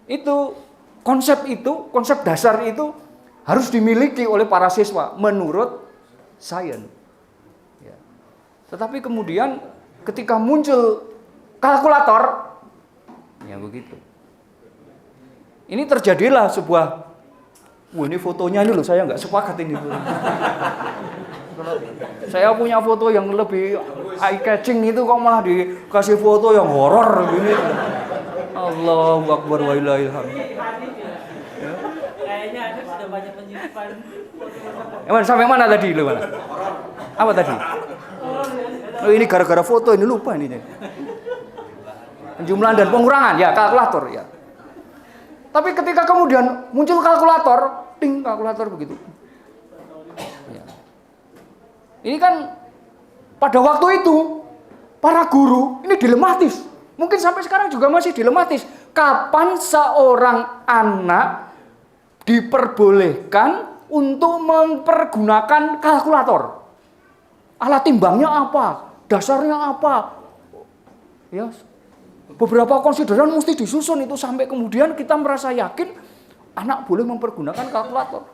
Itu konsep dasar itu harus dimiliki oleh para siswa menurut sains. Ya. Tetapi kemudian ketika muncul kalkulator, ya begitu. Ini terjadilah sebuah, ini fotonya ini loh, saya nggak sepakat ini. Saya punya foto yang lebih eye catching itu kok malah dikasih foto yang horor gini. Allahu Akbar wa ilahil hamd. Kayaknya ada sudah banyak penyimpan. Sampai mana tadi lu mana? Apa tadi? Oh, ini gara-gara foto ini lupa ini. Penjumlahan dan pengurangan ya, kalkulator ya. Tapi ketika kemudian muncul kalkulator, ting, kalkulator begitu. Ya. Ini kan pada waktu itu para guru ini dilematis. Mungkin sampai sekarang juga masih dilematis. Kapan seorang anak diperbolehkan untuk mempergunakan kalkulator? Alat timbangnya apa? Dasarnya apa? Ya, beberapa konsideran mesti disusun itu sampai kemudian kita merasa yakin anak boleh mempergunakan kalkulator.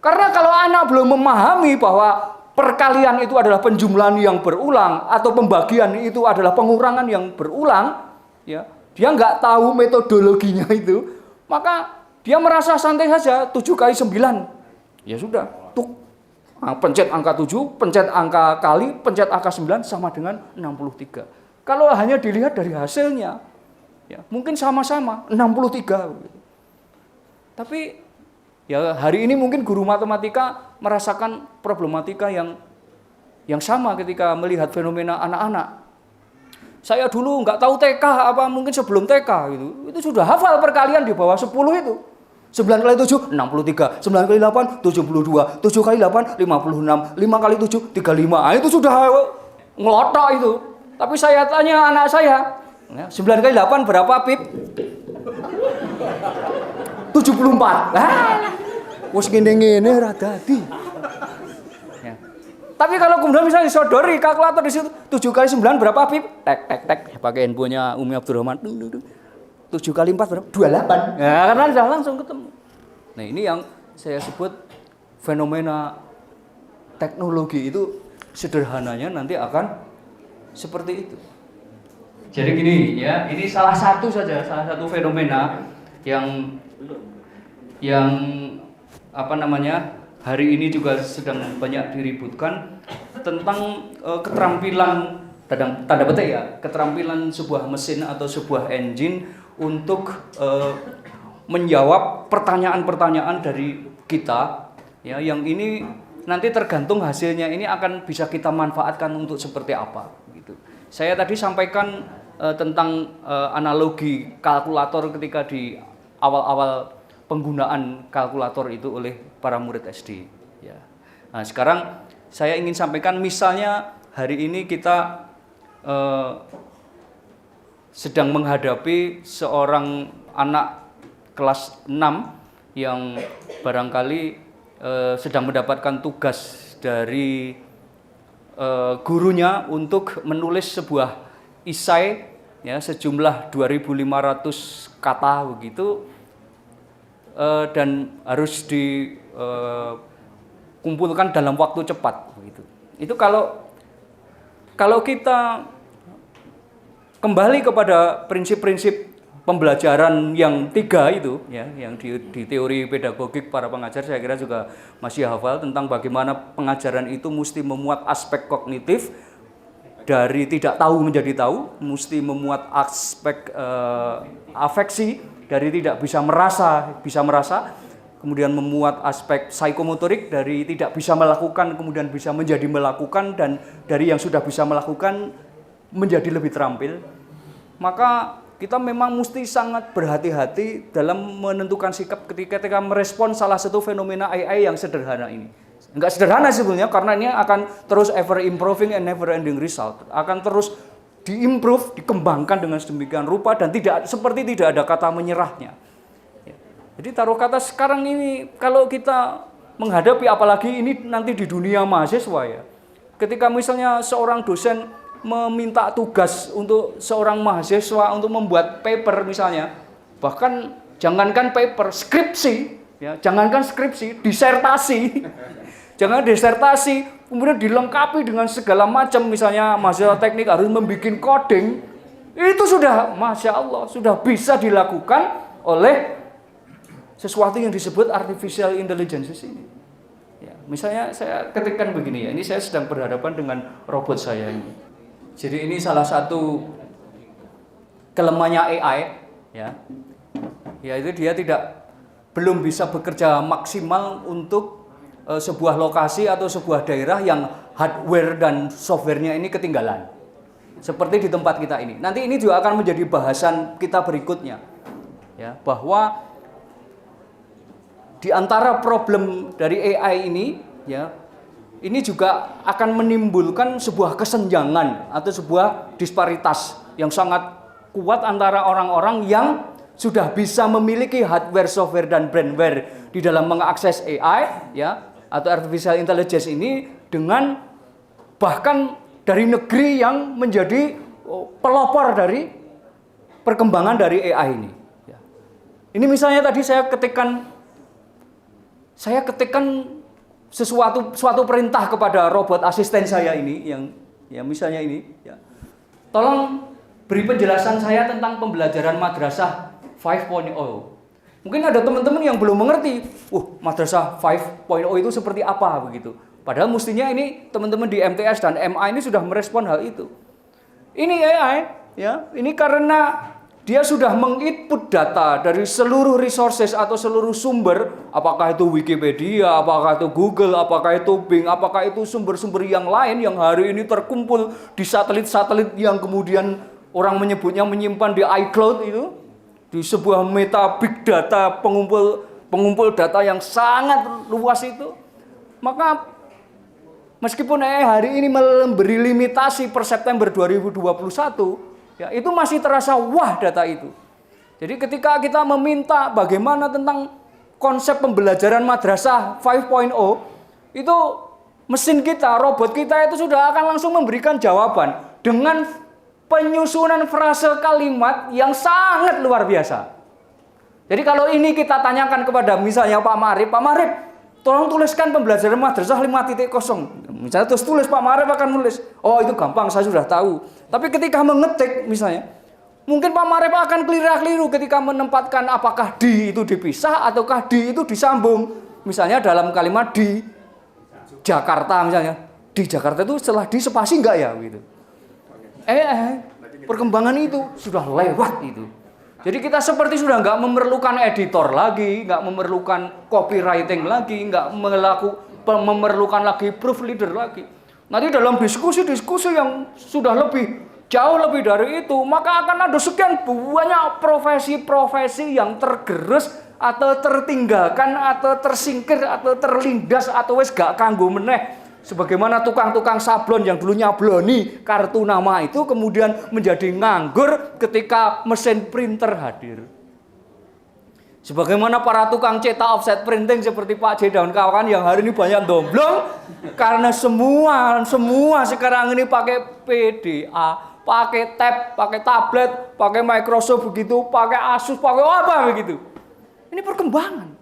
Karena kalau anak belum memahami bahwa perkalian itu adalah penjumlahan yang berulang atau pembagian itu adalah pengurangan yang berulang, ya, dia nggak tahu metodologinya itu, maka dia merasa santai saja, 7 kali 9. Ya sudah, pencet angka 7, pencet angka kali, pencet angka 9 sama dengan 63. Kalau hanya dilihat dari hasilnya, ya, mungkin sama-sama 63. Tapi ya hari ini mungkin guru matematika merasakan problematika yang sama ketika melihat fenomena anak-anak. Saya dulu nggak tahu TK apa mungkin sebelum TK gitu. Itu sudah hafal perkalian di bawah 10 itu. 9 kali 7, 63. 9 kali 8, 72. 7 kali 8, 56. 5 kali 7, 35. Nah, itu sudah ngelotok itu. Tapi saya tanya anak saya, 9 kali 8 berapa, Pip? 74. Wes ngene-ngene ra dadi. Ya. Tapi kalau kemudian misalnya disodori kalkulator di situ 7 kali 9 berapa, Pip? Tek. Pakai handphonenya Umi Abdurrahman. 7 kali 4 berapa? 28. Ya, karena sudah langsung ketemu. Nah, ini yang saya sebut fenomena teknologi itu sederhananya nanti akan seperti itu. Jadi gini ya, ini salah satu fenomena yang apa namanya hari ini juga sedang banyak diributkan tentang keterampilan tanda petik ya, keterampilan sebuah mesin atau sebuah engine untuk menjawab pertanyaan-pertanyaan dari kita ya, yang ini nanti tergantung hasilnya ini akan bisa kita manfaatkan untuk seperti apa gitu. Saya tadi sampaikan tentang analogi kalkulator ketika di awal-awal penggunaan kalkulator itu oleh para murid SD ya. Nah, sekarang saya ingin sampaikan misalnya hari ini kita sedang menghadapi seorang anak kelas 6 yang barangkali sedang mendapatkan tugas dari gurunya untuk menulis sebuah isai ya sejumlah 2.500 kata begitu, dan harus dikumpulkan dalam waktu cepat begitu. Itu kalau kita kembali kepada prinsip-prinsip pembelajaran yang 3 itu ya, yang di teori pedagogik para pengajar saya kira juga masih hafal tentang bagaimana pengajaran itu mesti memuat aspek kognitif dari tidak tahu menjadi tahu, mesti memuat aspek afeksi dari tidak bisa merasa, kemudian memuat aspek psikomotorik dari tidak bisa melakukan kemudian bisa menjadi melakukan, dan dari yang sudah bisa melakukan menjadi lebih terampil. Maka kita memang mesti sangat berhati-hati dalam menentukan sikap ketika merespon salah satu fenomena AI yang sederhana ini. Enggak sederhana sebetulnya karena ini akan terus ever improving and never ending result. Akan terus diimprove, dikembangkan dengan sedemikian rupa dan tidak ada kata menyerahnya. Ya. Jadi taruh kata sekarang ini kalau kita menghadapi apalagi ini nanti di dunia mahasiswa ya. Ketika misalnya seorang dosen meminta tugas untuk seorang mahasiswa untuk membuat paper misalnya, bahkan jangankan paper, skripsi, ya, jangankan skripsi, disertasi, jangan disertasi, kemudian dilengkapi dengan segala macam, misalnya mahasiswa teknik harus membuat coding, itu sudah, masya Allah, sudah bisa dilakukan oleh sesuatu yang disebut artificial intelligence ini. Ya, misalnya saya ketikkan begini ya, ini saya sedang berhadapan dengan robot saya ini. Jadi ini salah satu kelemahannya AI ya. Yaitu dia belum bisa bekerja maksimal untuk sebuah lokasi atau sebuah daerah yang hardware dan softwarenya ini ketinggalan. Seperti di tempat kita ini. Nanti ini juga akan menjadi bahasan kita berikutnya. Ya, bahwa di antara problem dari AI ini ya, ini juga akan menimbulkan sebuah kesenjangan atau sebuah disparitas yang sangat kuat antara orang-orang yang sudah bisa memiliki hardware, software, dan brandware di dalam mengakses AI ya, atau artificial intelligence ini, dengan bahkan dari negeri yang menjadi pelopor dari perkembangan dari AI ini. Ya. Ini misalnya tadi saya ketikkan suatu perintah kepada robot asisten saya ini yang ya misalnya ini ya. Tolong beri penjelasan saya tentang pembelajaran madrasah 5.0. Mungkin ada teman-teman yang belum mengerti, madrasah 5.0 itu seperti apa begitu. Padahal mestinya ini teman-teman di MTS dan MA ini sudah merespon hal itu. Ini AI ya, ini karena dia sudah menginput data dari seluruh resources atau seluruh sumber, apakah itu Wikipedia, apakah itu Google, apakah itu Bing, apakah itu sumber-sumber yang lain yang hari ini terkumpul di satelit-satelit yang kemudian orang menyebutnya menyimpan di iCloud itu, di sebuah meta big data pengumpul data yang sangat luas itu. Maka meskipun hari ini memberi limitasi per September 2021, ya itu masih terasa wah data itu. Jadi ketika kita meminta bagaimana tentang konsep pembelajaran madrasah 5.0, itu mesin kita, robot kita itu sudah akan langsung memberikan jawaban dengan penyusunan frase kalimat yang sangat luar biasa. Jadi kalau ini kita tanyakan kepada misalnya Pak Marif, tolong tuliskan pembelajaran madrasah 5.0. Misalnya terus tulis, Pak Marif akan nulis. Oh itu gampang, saya sudah tahu. Tapi ketika mengetik misalnya, mungkin Pak Marif akan keliru ketika menempatkan apakah di itu dipisah ataukah di itu disambung. Misalnya dalam kalimat di Jakarta misalnya. Di Jakarta itu setelah di spasi enggak ya gitu. Perkembangan itu sudah lewat itu. Jadi kita seperti sudah nggak memerlukan editor lagi, nggak memerlukan copywriting lagi, nggak memerlukan lagi proofreader lagi. Nanti dalam diskusi-diskusi yang sudah jauh lebih dari itu, maka akan ada sekian banyak profesi-profesi yang tergerus atau tertinggalkan atau tersingkir atau terlindas atau wis gak kanggo meneh. Sebagaimana tukang-tukang sablon yang dulunya bloni kartu nama itu kemudian menjadi nganggur ketika mesin printer hadir. Sebagaimana para tukang cetak offset printing seperti Pak J dan kawan yang hari ini banyak domblong karena semua sekarang ini pakai PDA, pakai tab, pakai tablet, pakai Microsoft begitu, pakai Asus, pakai apa begitu. Ini perkembangan.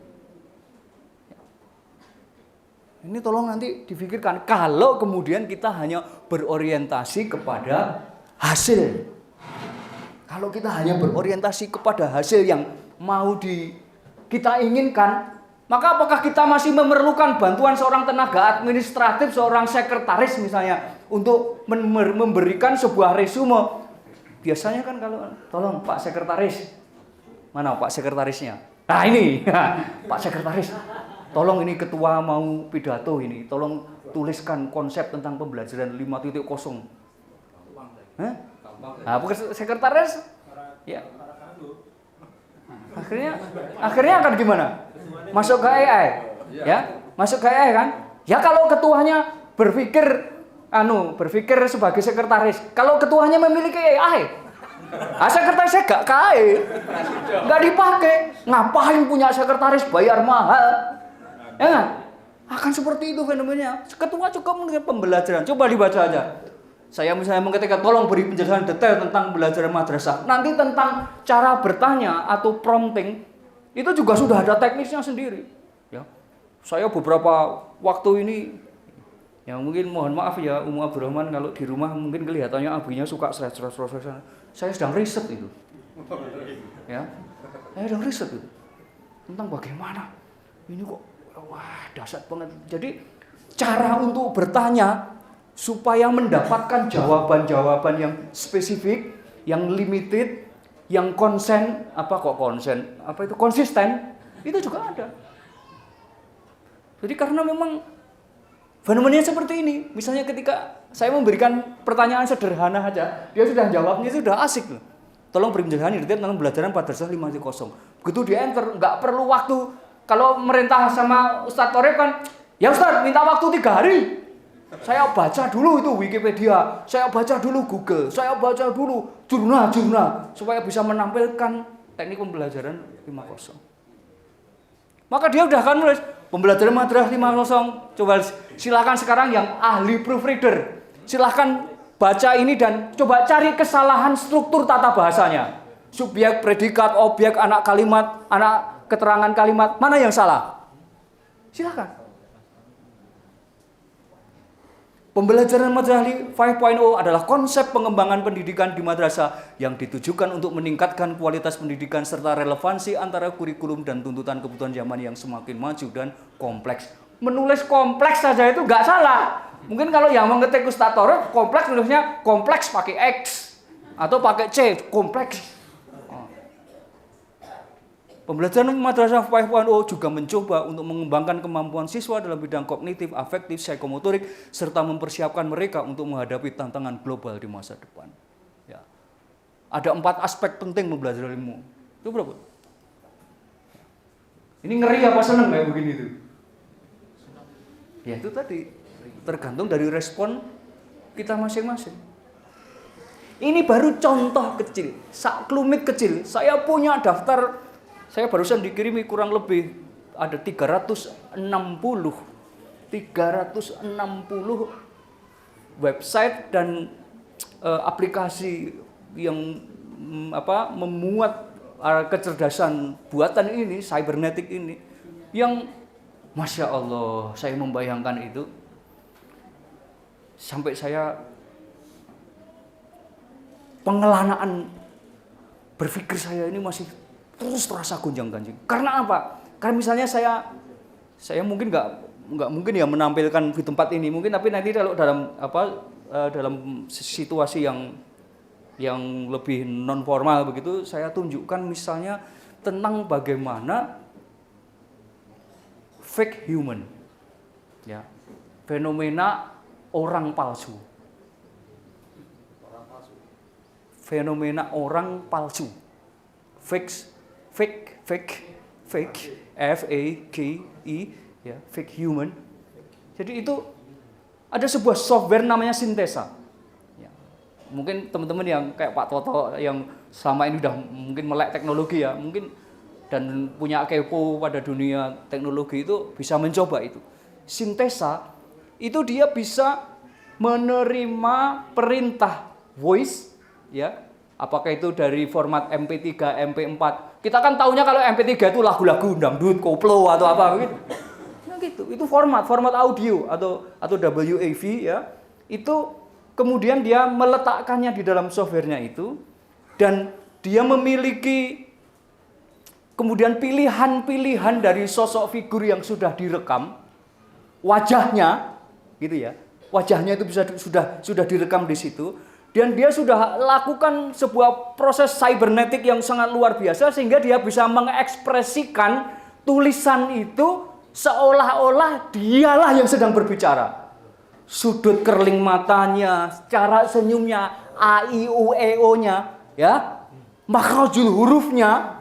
Ini tolong nanti difikirkan kalau kemudian kita hanya berorientasi kepada hasil. Kalau kita hanya berorientasi kepada hasil yang mau kita inginkan, maka apakah kita masih memerlukan bantuan seorang tenaga administratif, seorang sekretaris misalnya untuk memberikan sebuah resume? Biasanya kan kalau tolong Pak Sekretaris, mana Pak Sekretarisnya? Nah ini Pak Sekretaris. Tolong ini ketua mau pidato ini, tolong tuliskan konsep tentang pembelajaran 5.0. Nah, sekretaris, ya. Akhirnya akan gimana? Masuk ke AI, ya, masuk ke AI kan? Ya kalau ketuanya berpikir sebagai sekretaris, kalau ketuanya memiliki AI, sekretarisnya gak KAE, nggak dipakai, ngapain punya sekretaris bayar mahal? Ya kan? Akan seperti itu fenomenanya. Ketua cukup dengan pembelajaran. Coba dibaca aja. Saya misalnya mengetikkan tolong beri penjelasan detail tentang pembelajaran madrasah. Nanti tentang cara bertanya atau prompting itu juga sudah ada teknisnya sendiri. Ya. Saya beberapa waktu ini yang mungkin mohon maaf ya Umu Abdurrahman kalau di rumah mungkin kelihatannya abinya suka stres. Saya sedang riset itu. Ya. Saya sedang riset itu. Tentang bagaimana ini kok wah, dahsyat banget. Jadi cara untuk bertanya supaya mendapatkan jawaban-jawaban yang spesifik, yang limited, yang konsisten, itu juga ada. Jadi karena memang fenomenanya seperti ini. Misalnya ketika saya memberikan pertanyaan sederhana aja, dia sudah jawabnya itu sudah asik loh. Tolong beri penjelasan detail tentang pembelajaran madrasah 5.0. Begitu di enter, nggak perlu waktu. Kalau merintah sama Ustadz Torep kan, ya Ustadz minta waktu 3 hari. Saya baca dulu itu Wikipedia, saya baca dulu Google, saya baca dulu jurnal supaya bisa menampilkan teknik pembelajaran 5.0. Maka dia udah akan nulis pembelajaran madrasah 5.0. Coba silakan sekarang yang ahli proofreader, silakan baca ini dan coba cari kesalahan struktur tata bahasanya. Subjek, predikat, objek, anak kalimat, anak keterangan kalimat, mana yang salah? Silakan. Pembelajaran madrasah 5.0 adalah konsep pengembangan pendidikan di madrasah yang ditujukan untuk meningkatkan kualitas pendidikan serta relevansi antara kurikulum dan tuntutan kebutuhan zaman yang semakin maju dan kompleks. Menulis kompleks saja itu nggak salah. Mungkin kalau yang mengetik Ustadz Torep, kompleks nulisnya kompleks pakai X atau pakai C, kompleks. Pembelajaran madrasah 5.0 juga mencoba untuk mengembangkan kemampuan siswa dalam bidang kognitif, afektif, psikomotorik, serta mempersiapkan mereka untuk menghadapi tantangan global di masa depan. Ya. Ada 4 aspek penting mempelajari ilmu. Itu berapa? Ini ngeri apa seneng kayak begini tuh? Ya itu tadi tergantung dari respon kita masing-masing. Ini baru contoh kecil, saklumit kecil. Saya punya daftar, saya barusan dikirimi kurang lebih ada 360 website dan aplikasi yang memuat kecerdasan buatan ini, cybernetic ini, yang Masya Allah, saya membayangkan itu sampai saya pengelanaan berpikir saya ini masih terus terasa gonjang-ganjing. Karena apa? Karena misalnya saya mungkin nggak mungkin ya menampilkan di tempat ini mungkin, tapi nanti kalau dalam situasi yang lebih non formal begitu, saya tunjukkan misalnya tentang bagaimana fake human, ya, fenomena orang palsu, fenomena orang palsu, fake, F-A-K-E, ya, fake human. Jadi itu ada sebuah software namanya Synthesa. Ya, mungkin teman-teman yang kayak Pak Toto yang selama ini udah mungkin melek teknologi ya, mungkin dan punya kepo pada dunia teknologi itu bisa mencoba itu. Synthesa itu dia bisa menerima perintah voice, ya, apakah itu dari format MP3, MP4. Kita kan taunya kalau MP3 itu lagu-lagu dangdut, koplo atau apa gitu. Nah gitu, itu format audio atau WAV ya. Itu kemudian dia meletakkannya di dalam softwarenya itu dan dia memiliki kemudian pilihan-pilihan dari sosok figur yang sudah direkam, wajahnya, gitu ya, wajahnya itu sudah direkam di situ, dan dia sudah lakukan sebuah proses cybernetik yang sangat luar biasa sehingga dia bisa mengekspresikan tulisan itu seolah-olah dialah yang sedang berbicara. Sudut kerling matanya, cara senyumnya, a i u e o-nya, ya, makhrajul hurufnya.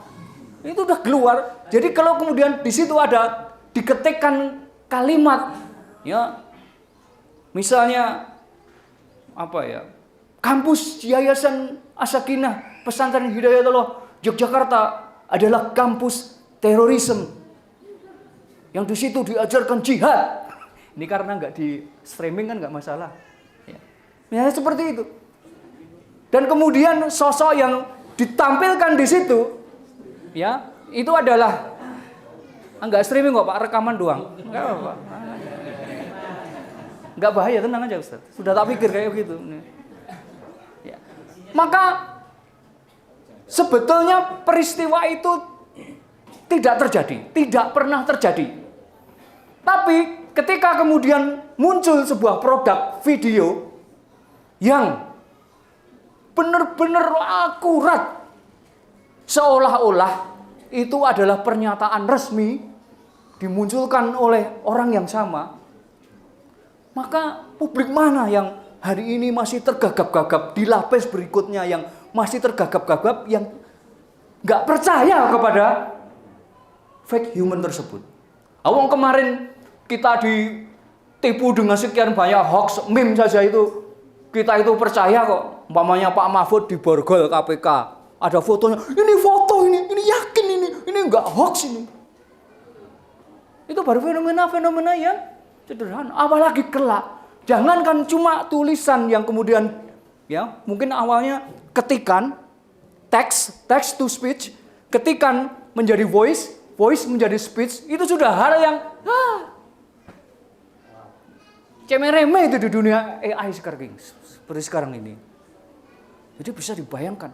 Itu udah keluar. Jadi kalau kemudian di situ ada diketikkan kalimat, ya, misalnya apa ya, kampus Yayasan As-Sakinah Pesantren Hidayatullah Yogyakarta adalah kampus terorisme yang di situ diajarkan jihad. Ini karena nggak di streaming kan nggak masalah. Ya seperti itu. Dan kemudian sosok yang ditampilkan di situ, ya, itu adalah enggak streaming kok Pak, rekaman doang. Enggak apa-apa. Enggak bahaya, tenang aja Ustaz. Sudah tak pikir kayak gitu. Ya. Maka sebetulnya peristiwa itu tidak terjadi, tidak pernah terjadi. Tapi ketika kemudian muncul sebuah produk video yang benar-benar akurat, seolah-olah itu adalah pernyataan resmi dimunculkan oleh orang yang sama, maka publik mana yang hari ini masih tergagap-gagap, di lapis berikutnya yang masih tergagap-gagap, yang nggak percaya kepada fake human tersebut. Awang kemarin kita ditipu dengan sekian banyak hoax, meme saja itu kita itu percaya kok. Umpamanya Pak Mahfud diborgol KPK, ada fotonya, ini foto ini yakin ini enggak hoax ini. Itu baru fenomena-fenomena yang sederhana. Apalagi kelak, jangankan cuma tulisan yang kemudian, ya, mungkin awalnya ketikan, text to speech, ketikan menjadi voice menjadi speech, itu sudah hal yang cemereme itu di dunia AI seperti sekarang ini. Jadi bisa dibayangkan.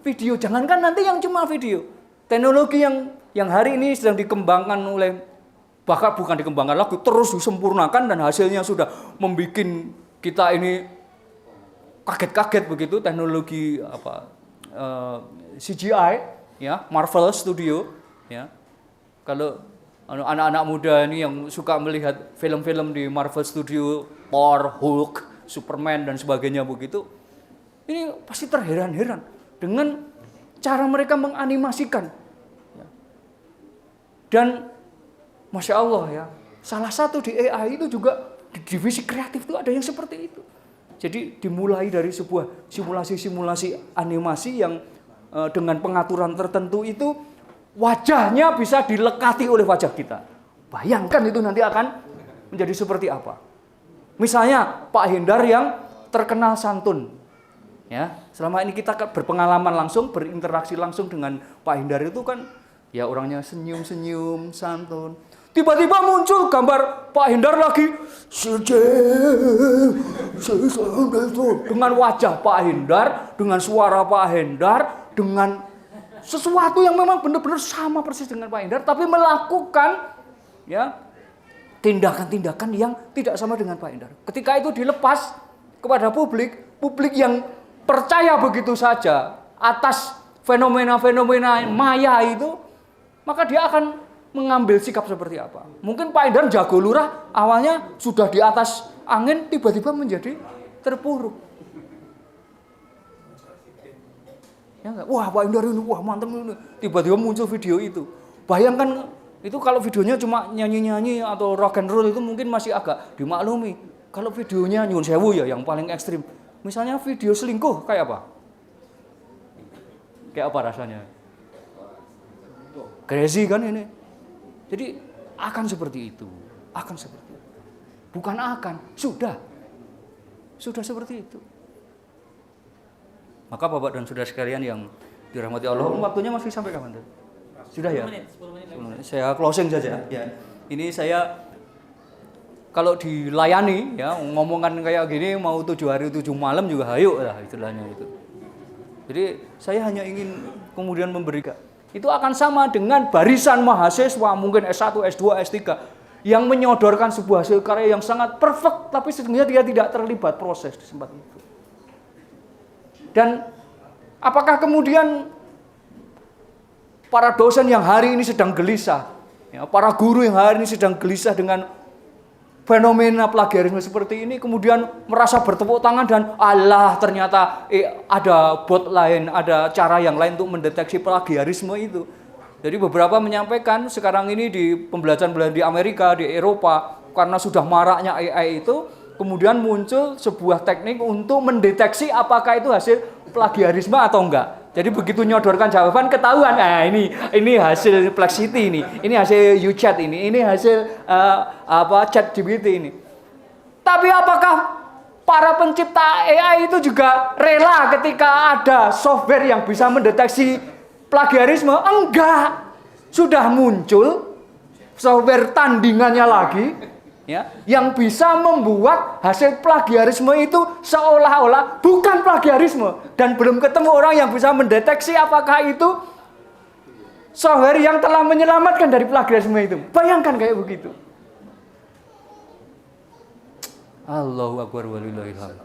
Video, jangankan nanti yang cuma video. Teknologi yang hari ini sedang dikembangkan oleh, bahkan bukan dikembangkan lagi, terus disempurnakan dan hasilnya sudah membuat kita ini kaget-kaget begitu. Teknologi CGI, ya, Marvel Studio, ya. Kalau anak-anak muda ini yang suka melihat film-film di Marvel Studio, Thor, Hulk, Superman dan sebagainya begitu, ini pasti terheran-heran. dengan cara mereka menganimasikan. Dan Masya Allah ya, salah satu di AI itu juga di divisi kreatif itu ada yang seperti itu. Jadi dimulai dari sebuah simulasi-simulasi animasi yang dengan pengaturan tertentu itu wajahnya bisa dilekati oleh wajah kita. Bayangkan itu nanti akan menjadi seperti apa. Misalnya Pak Hendar yang terkenal santun. Ya, selama ini kita berpengalaman langsung, berinteraksi langsung dengan Pak Hendar itu kan ya orangnya senyum-senyum, santun. Tiba-tiba muncul gambar Pak Hendar lagi dengan wajah Pak Hendar, dengan suara Pak Hendar, dengan sesuatu yang memang benar-benar sama persis dengan Pak Hendar, tapi melakukan ya tindakan-tindakan yang tidak sama dengan Pak Hendar. Ketika itu dilepas kepada publik, publik yang percaya begitu saja atas fenomena-fenomena maya itu, maka dia akan mengambil sikap seperti apa. Mungkin Pak Hendar jago lurah awalnya sudah di atas angin, tiba-tiba menjadi terpuruk. Ya enggak? Wah Pak Hendar ini, wah mantap ini. Tiba-tiba muncul video itu. Bayangkan itu kalau videonya cuma nyanyi-nyanyi atau rock and roll itu mungkin masih agak dimaklumi. Kalau videonya nyun sewu ya yang paling ekstrim. Misalnya video selingkuh kayak apa? Kayak apa rasanya? Crazy kan ini. Jadi akan seperti itu. Akan seperti itu. Bukan akan, sudah. Sudah seperti itu. Maka Bapak dan Saudara sekalian yang dirahmati Allah, waktunya masih sampai kapan tuh? Sudah ya? 10 menit. Saya closing saja ya. Ini saya kalau dilayani ya ngomongkan kayak gini mau 7 hari 7 malam juga hayu lah istilahnya itu. Jadi saya hanya ingin kemudian memberikan itu akan sama dengan barisan mahasiswa mungkin S1, S2, S3 yang menyodorkan sebuah hasil karya yang sangat perfect tapi sebenarnya dia tidak terlibat proses di tempat itu. Dan apakah kemudian para dosen yang hari ini sedang gelisah, ya, para guru yang hari ini sedang gelisah dengan fenomena plagiarisme seperti ini, kemudian merasa bertepuk tangan dan Allah ternyata ada bot lain, ada cara yang lain untuk mendeteksi plagiarisme itu. Jadi beberapa menyampaikan sekarang ini di pembelajaran di Amerika, di Eropa, karena sudah maraknya AI itu, kemudian muncul sebuah teknik untuk mendeteksi apakah itu hasil plagiarisme atau enggak. Jadi begitu nyodorkan jawaban ketahuan, ini hasil Perplexity ini hasil UChat ini hasil ChatGPT ini. Tapi apakah para pencipta AI itu juga rela ketika ada software yang bisa mendeteksi plagiarisme? Enggak. Sudah muncul software tandingannya lagi. Ya, yang bisa membuat hasil plagiarisme itu seolah-olah bukan plagiarisme dan belum ketemu orang yang bisa mendeteksi apakah itu software yang telah menyelamatkan dari plagiarisme itu. Bayangkan kayak begitu. Allahu Akbar walillahil hamd.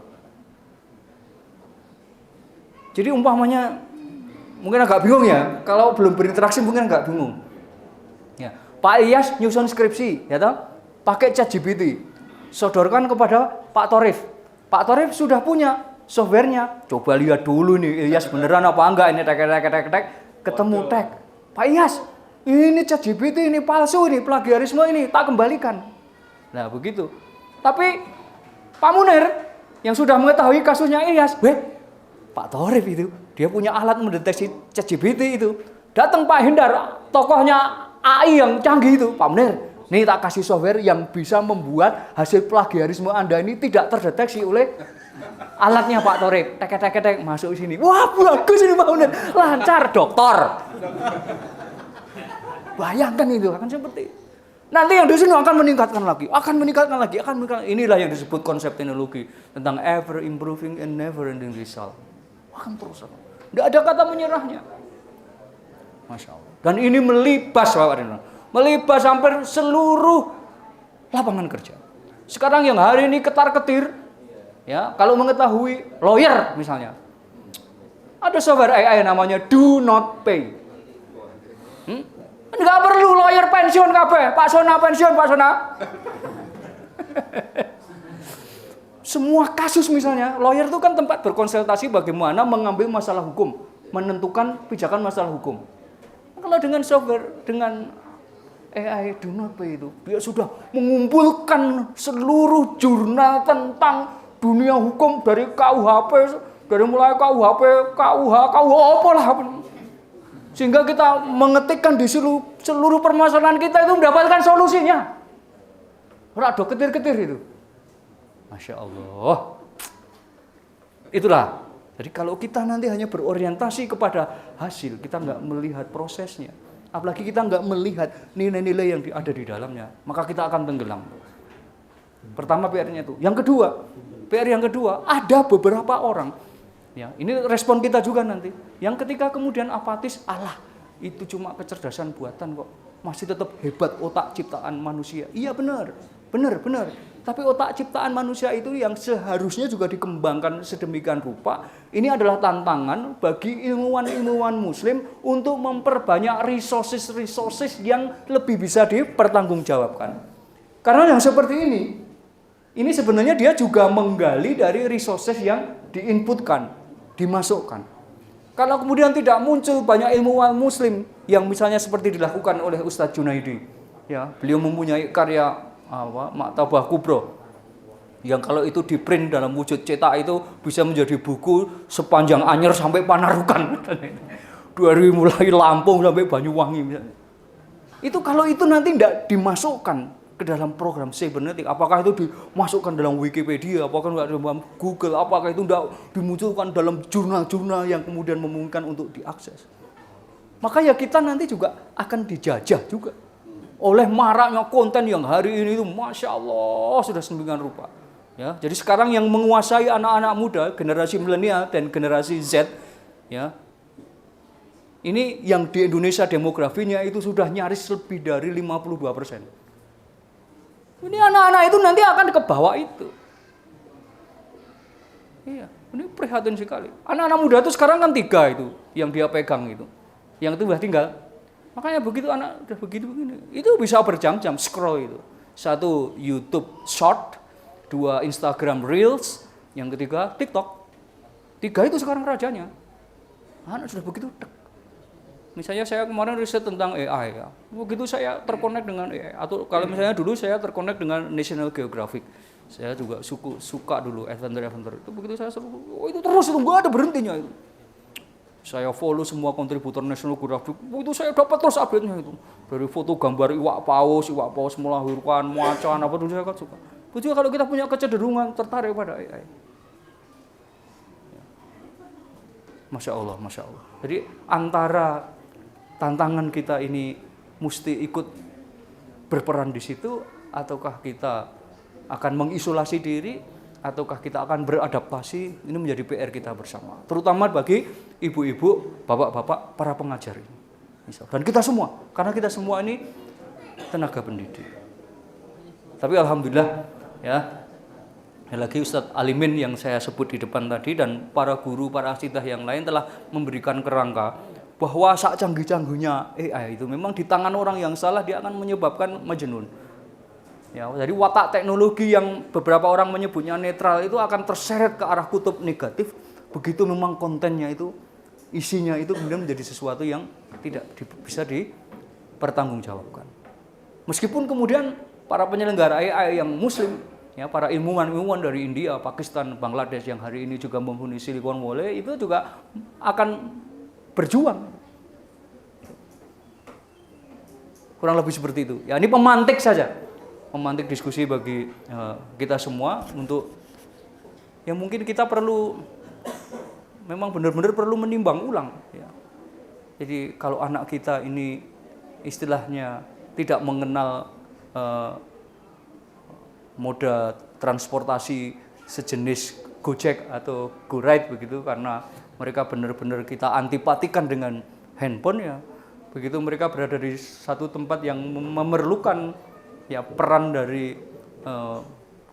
Jadi umpamanya mungkin agak bingung ya, kalau belum berinteraksi mungkin agak bingung. Ya, Pak Iyas nyusun skripsi, ya toh? Pakai ChatGPT, sodorkan kepada Pak Torif. Pak Torif sudah punya softwarenya. Coba lihat dulu nih, Ilyas beneran apa enggak ini tek, ketemu tek. Pak Iyas, ini ChatGPT ini palsu ini, plagiarisme ini, tak kembalikan. Nah begitu. Tapi Pak Munir yang sudah mengetahui kasusnya Ilyas, Pak Torif itu dia punya alat mendeteksi ChatGPT itu. Datang Pak Hendar, tokohnya AI yang canggih itu, Pak Munir. Nih tak kasih software yang bisa membuat hasil plagiarisme Anda ini tidak terdeteksi oleh alatnya Pak Torif. Tek masuk sini. Wah bagus ini Pak Munir, lancar dokter. Bayangkan itu akan seperti. Nanti yang di sini akan meningkatkan lagi. Inilah yang disebut konsep teknologi tentang ever improving and never ending result. Akan terus. Tidak ada kata menyerahnya. Masya Allah. Dan ini melibas Bapak dan Ibu. Melibas hampir seluruh lapangan kerja. Sekarang yang hari ini ketar-ketir, ya kalau mengetahui lawyer misalnya, ada software AI namanya Do Not Pay. Enggak perlu lawyer pensiun kabeh, Pak Sona pensiun, Pak Sona. Semua kasus misalnya, lawyer itu kan tempat berkonsultasi bagaimana mengambil masalah hukum, menentukan pijakan masalah hukum. Kalau dengan software, dengan AI Dunapa itu, dia sudah mengumpulkan seluruh jurnal tentang dunia hukum dari KUHP, dari mulai KUHP, KUH, apa lah. Sehingga kita mengetikkan di seluruh permasalahan kita itu mendapatkan solusinya. Rada ketir-ketir itu. Masya Allah. Itulah. Jadi kalau kita nanti hanya berorientasi kepada hasil, kita nggak melihat prosesnya. Apalagi kita nggak melihat nilai-nilai yang ada di dalamnya, maka kita akan tenggelam. Pertama PR-nya itu. Yang kedua, PR yang kedua, ada beberapa orang, ya, ini respon kita juga nanti, yang ketika kemudian apatis, alah, itu cuma kecerdasan buatan kok, masih tetap hebat otak ciptaan manusia. Iya benar. Tapi otak ciptaan manusia itu yang seharusnya juga dikembangkan sedemikian rupa. Ini adalah tantangan bagi ilmuwan-ilmuwan muslim untuk memperbanyak resources yang lebih bisa dipertanggungjawabkan. Karena yang seperti ini sebenarnya dia juga menggali dari resources yang diinputkan, dimasukkan. Kalau kemudian tidak muncul banyak ilmuwan muslim yang misalnya seperti dilakukan oleh Ustadz Junaidi, ya, beliau mempunyai karya Maktabah Kubro yang kalau itu di print dalam wujud cetak itu bisa menjadi buku sepanjang Anyer sampai Panarukan. Dari mulai Lampung sampai Banyuwangi misalnya. Itu kalau itu nanti tidak dimasukkan ke dalam program cybernetik, apakah itu dimasukkan dalam Wikipedia, apakah tidak dalam Google, apakah itu tidak dimunculkan dalam jurnal-jurnal yang kemudian memungkinkan untuk diakses, maka ya kita nanti juga akan dijajah juga oleh maraknya konten yang hari ini itu Masya Allah sudah sedemikian rupa. Ya, jadi sekarang yang menguasai anak-anak muda, generasi milenial dan generasi Z, ya, ini yang di Indonesia demografinya itu sudah nyaris lebih dari 52%. Ini anak-anak itu nanti akan ke bawah itu. Iya, ini prihatin sekali. Anak-anak muda itu sekarang kan 3 itu yang dia pegang itu. Yang itu sudah tinggal. Makanya begitu anak udah begini, itu bisa berjam-jam scroll itu. 1 YouTube Short, 2 Instagram Reels, yang ketiga TikTok. 3 itu sekarang rajanya. Anak sudah begitu. Misalnya saya kemarin riset tentang AI ya. Begitu saya terkonek dengan AI, atau kalau misalnya dulu saya terkonek dengan National Geographic. Saya juga suka dulu adventure. Itu begitu saya itu terus itu enggak ada berhentinya itu. Saya follow semua kontributor National Geographic, itu saya dapat terus update-nya itu. Dari foto gambar iwak paus melahirkan macan apa itu saya kan suka. Itu juga kalau kita punya kecenderungan tertarik pada AI. Masya Allah. Jadi antara tantangan kita ini mesti ikut berperan di situ, ataukah kita akan mengisolasi diri, ataukah kita akan beradaptasi, ini menjadi PR kita bersama. Terutama bagi ibu-ibu, bapak-bapak, para pengajar ini. Dan kita semua, karena kita semua ini tenaga pendidik. Tapi alhamdulillah ya, lagi Ustadz Alimin yang saya sebut di depan tadi dan para guru, para asidah yang lain telah memberikan kerangka bahwa saat canggih-canggihnya AI itu memang di tangan orang yang salah dia akan menyebabkan majnun. Ya, jadi watak teknologi yang beberapa orang menyebutnya netral itu akan terseret ke arah kutub negatif. Begitu memang kontennya itu, isinya itu kemudian menjadi sesuatu yang tidak bisa dipertanggungjawabkan. Meskipun kemudian para penyelenggara AI yang muslim, ya, para ilmuwan dari India, Pakistan, Bangladesh yang hari ini juga menghuni Silicon Valley itu juga akan berjuang. Kurang lebih seperti itu. Ya, ini pemantik saja. Memantik diskusi bagi kita semua untuk yang mungkin kita perlu memang benar-benar perlu menimbang ulang ya. Jadi kalau anak kita ini istilahnya tidak mengenal moda transportasi sejenis Gojek atau GoRide begitu, karena mereka benar-benar kita antipatikan dengan handphone ya. Begitu mereka berada di satu tempat yang memerlukan ya peran dari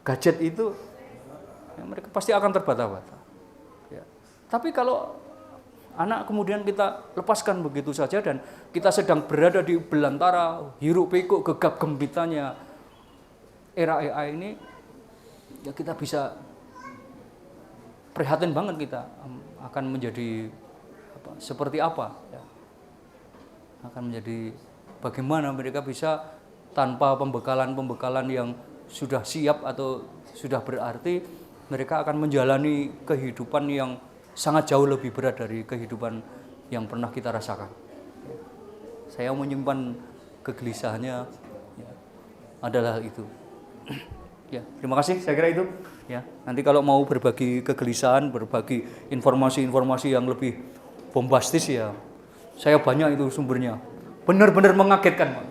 gadget itu, ya, mereka pasti akan terbata-bata. Ya. Tapi kalau anak kemudian kita lepaskan begitu saja dan kita sedang berada di belantara hiruk pikuk gegap gempitanya era AI ini, ya kita bisa prihatin banget, kita akan menjadi seperti apa ya. Akan menjadi bagaimana mereka bisa tanpa pembekalan yang sudah siap atau sudah berarti, mereka akan menjalani kehidupan yang sangat jauh lebih berat dari kehidupan yang pernah kita rasakan. Saya menyimpan kegelisahannya ya, adalah itu. Ya, terima kasih, saya kira itu. Ya, nanti kalau mau berbagi kegelisahan, berbagi informasi-informasi yang lebih bombastis ya, saya banyak itu sumbernya. Benar-benar mengagetkan, Pak.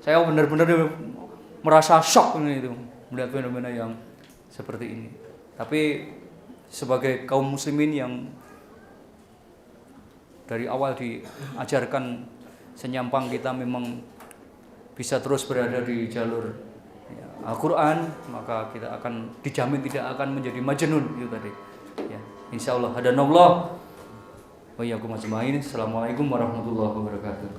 Saya benar-benar merasa shock itu melihat fenomena yang seperti ini. Tapi sebagai kaum muslimin yang dari awal diajarkan senyampang, kita memang bisa terus berada di jalur Al-Quran, maka kita akan dijamin tidak akan menjadi majnun itu tadi. Ya, insyaallah hadanallah wa iyyakum ajmain. Assalamualaikum warahmatullahi wabarakatuh.